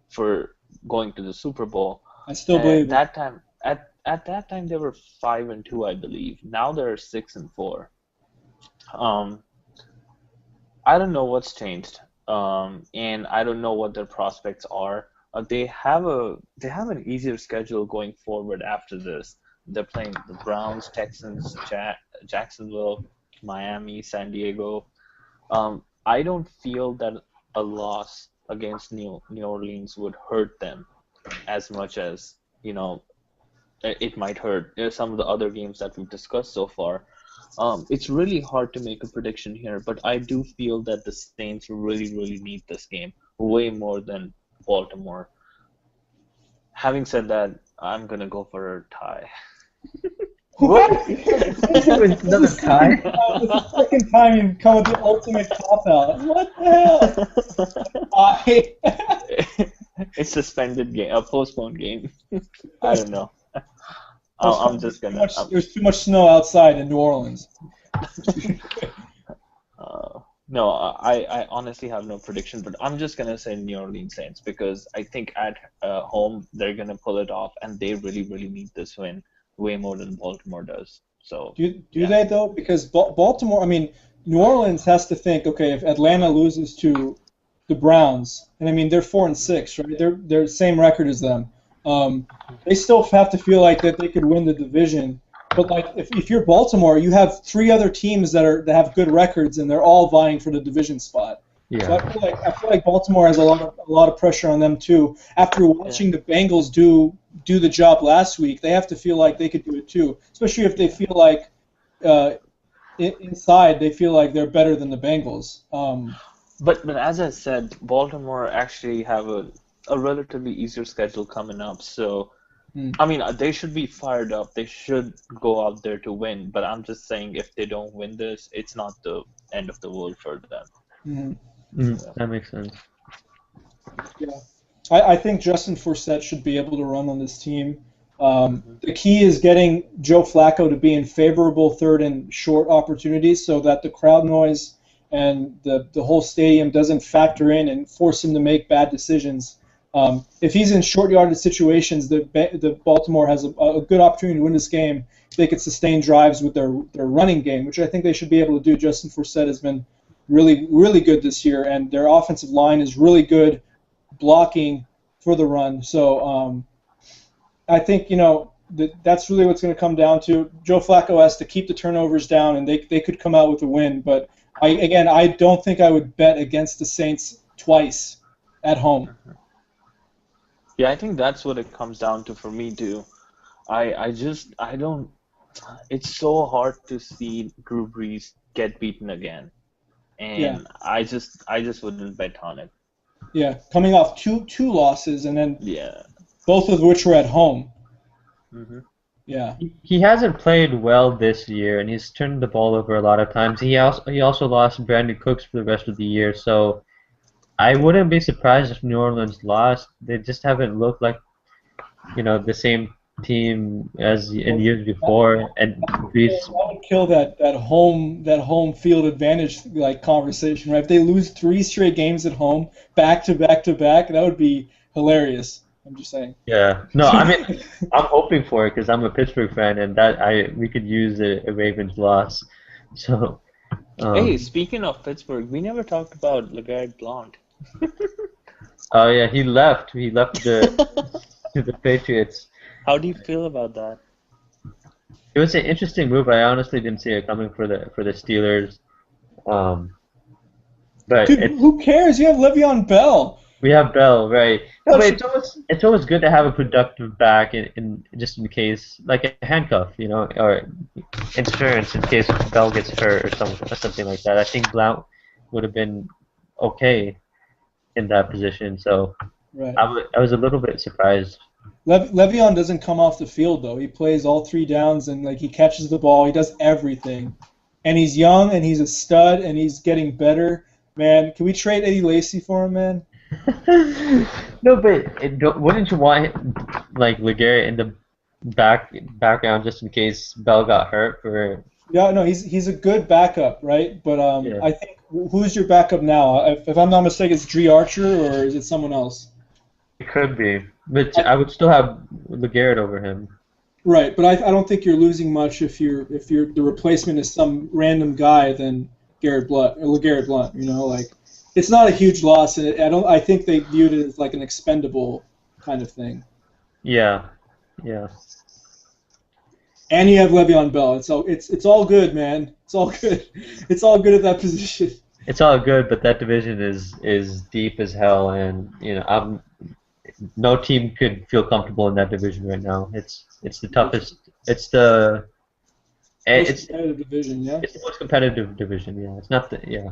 for going to the Super Bowl. I still believe that time at that time they were 5-2, I believe. Now they're 6-4. I don't know what's changed, and I don't know what their prospects are. They have an easier schedule going forward after this. They're playing the Browns, Texans, Jacksonville, Miami, San Diego. I don't feel that a loss against New Orleans would hurt them as much as it might hurt some of the other games that we've discussed so far. It's really hard to make a prediction here, but I do feel that the Saints really, really need this game way more than Baltimore. Having said that, I'm going to go for a tie. What? Another tie? It's the second time you've come with the ultimate cop-out. What the hell? It's suspended game, a postponed game. I don't know. I'm just gonna. There's too much snow outside in New Orleans. No, I honestly have no prediction, but I'm just gonna say New Orleans Saints because I think at home they're gonna pull it off, and they really, really need this win way more than Baltimore does. So do they though? Because Baltimore, I mean, New Orleans has to think, okay, if Atlanta loses to the Browns, and I mean they're 4-6, right? They're same record as them. They still have to feel like that they could win the division. But like if you're Baltimore, you have 3 other teams that have good records, and they're all vying for the division spot. Yeah. So I feel like Baltimore has a lot of pressure on them too. After watching the Bengals do the job last week, they have to feel like they could do it too. Especially if they feel like inside they feel like they're better than the Bengals. But as I said, Baltimore actually have a relatively easier schedule coming up. So, I mean, they should be fired up. They should go out there to win. But I'm just saying, if they don't win this, it's not the end of the world for them. That makes sense. Yeah, I think Justin Forsett should be able to run on this team. The key is getting Joe Flacco to be in favorable third and short opportunities so that the crowd noise and the whole stadium doesn't factor in and force him to make bad decisions. If he's in short yardage situations, the Baltimore has a good opportunity to win this game if they could sustain drives with their running game, which I think they should be able to do. Justin Forsett has been really, really good this year, and their offensive line is really good blocking for the run. So I think, that's really what's going to come down to. Joe Flacco has to keep the turnovers down, and they could come out with a win. But, I don't think I would bet against the Saints twice at home. Yeah, I think that's what it comes down to for me too. I don't. It's so hard to see Drew Brees get beaten again, and I just wouldn't bet on it. Yeah, coming off two losses, and then both of which were at home. Mm-hmm. Yeah. He hasn't played well this year, and he's turned the ball over a lot of times. He also lost Brandon Cooks for the rest of the year, so I wouldn't be surprised if New Orleans lost. They just haven't looked like, the same team as in years before. And Brees that would kill that home field advantage conversation, right? If they lose 3 straight games at home, back to back to back, that would be hilarious. I'm just saying. Yeah. No, I mean, I'm hoping for it because I'm a Pittsburgh fan, and we could use a Ravens loss. So, Hey, um, speaking of Pittsburgh, we never talked about LeGarrette Blount. oh yeah, he left. He left to the Patriots. How do you feel about that? It was an interesting move. I honestly didn't see it coming for the Steelers. Um, but Dude, who cares? You have Le'Veon Bell. we have Bell, right? No, but That's- it's always good to have a productive back in just in case, like a handcuff, or insurance in case Bell gets hurt or something like that. I think Blount would have been okay in that position. So Right. I was a little bit surprised. Le'Veon doesn't come off the field though. He plays all 3 downs and like he catches the ball. He does everything, and he's young and he's a stud and he's getting better. Man, can we trade Eddie Lacy for him, man? No, but wouldn't you want like Legarrette in the background just in case Bell got hurt for? Yeah, no, he's a good backup, right? But Yeah. I think who's your backup now? If I'm not mistaken, it's Dree Archer or is it someone else? It could be, but I would still have Legarrette over him. Right, but I don't think you're losing much if the replacement is some random guy than LeGarrette Blount. Like it's not a huge loss, and I think they viewed it as like an expendable kind of thing. Yeah, yeah. And you have Le'Veon Bell. It's all good, man. It's all good. It's all good at that position. It's all good, but that division is deep as hell, and no team could feel comfortable in that division right now. It's the toughest. It's the Most competitive division, yeah. It's the most competitive division. Yeah, it's not the yeah.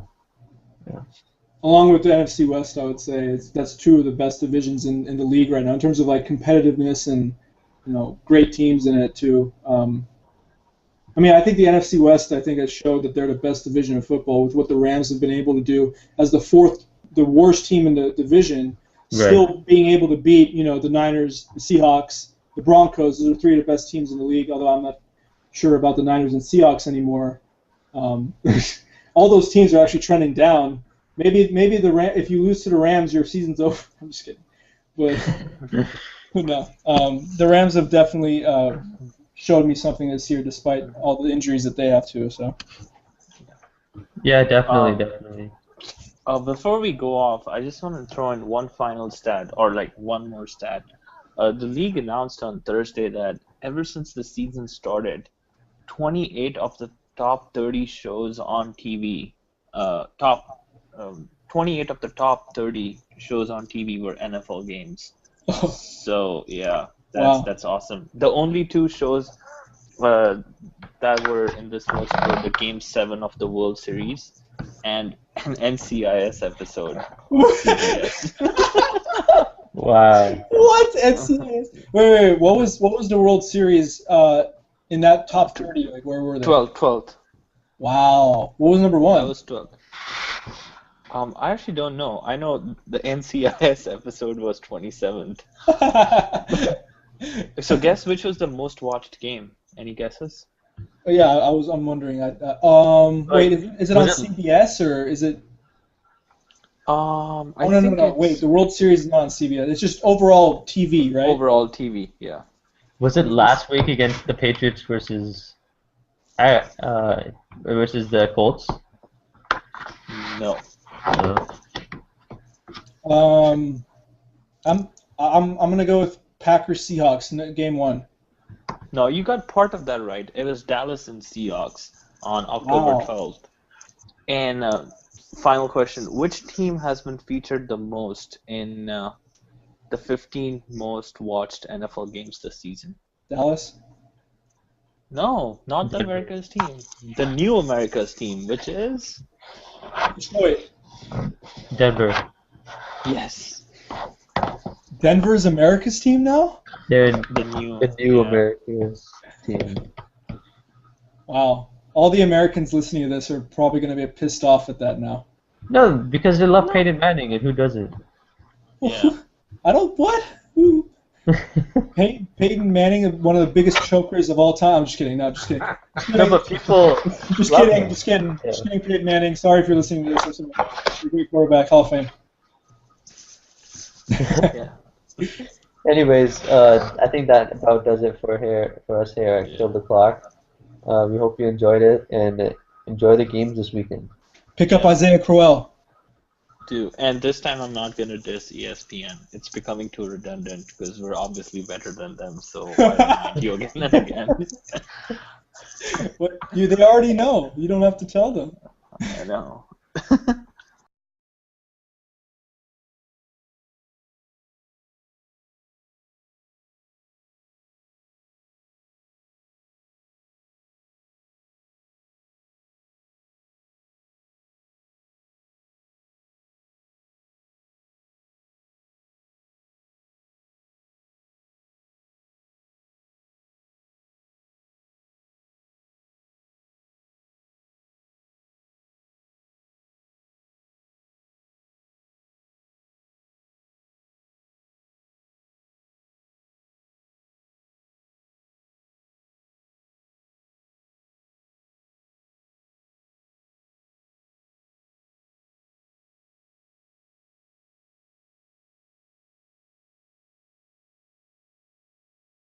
Along with the NFC West, I would say that's two of the best divisions in the league right now in terms of like competitiveness and great teams in it too. I mean, I think the NFC West has showed that they're the best division of football with what the Rams have been able to do as the worst team in the division, still being able to beat the Niners, the Seahawks, the Broncos. Those are 3 of the best teams in the league. Although I'm not sure about the Niners and Seahawks anymore. All those teams are actually trending down. Maybe if you lose to the Rams, your season's over. I'm just kidding, but no. The Rams have definitely showed me something this year, despite all the injuries that they have too. So. Yeah, definitely. Before we go off, I just want to throw in one final stat, or like one more stat. The league announced on Thursday that ever since the season started, 28 of the top 30 shows on TV, 28 of the top 30 shows on TV were NFL games. So yeah, that's awesome. The only 2 shows that were in this list were the Game 7 of the World Series and an NCIS episode. Wow. What NCIS? Wait. What was the World Series in that top 30? Like where were they? 12th. Wow. What was number 1? That was 12th. I actually don't know. I know the NCIS episode was 27th. So guess which was the most watched game? Any guesses? Yeah, I'm wondering. Wait, is it on CBS or is it? No. Wait, the World Series is not on CBS. It's just overall TV, right? Overall TV, yeah. Was it last week against the Patriots versus the Colts? No. I'm gonna go with Packers Seahawks in game 1. No, you got part of that right. It was Dallas and Seahawks on October 12th. And final question: which team has been featured the most in the 15 most watched NFL games this season? Dallas? No, not the America's team. The new America's team, which is Detroit. Denver. Yes. Denver's America's team now? They're the new America's team. Wow. All the Americans listening to this are probably going to be pissed off at that now. No, because they love Peyton Manning, and who doesn't? Yeah. I don't. What? Who? Peyton Manning, one of the biggest chokers of all time. I'm just kidding. No, just kidding. No, but people. Just kidding. Just kidding. Peyton Manning. Sorry if you're listening to this. You're a great quarterback, Hall of Fame. Yeah. Anyways, I think that about does it for us here at Kill Yeah. the Clock. We hope you enjoyed it and enjoy the games this weekend. Pick up Yeah. Isaiah Crowell. And this time I'm not gonna diss ESPN. It's becoming too redundant because we're obviously better than them. So why remind you again and again? They already know. You don't have to tell them. I know.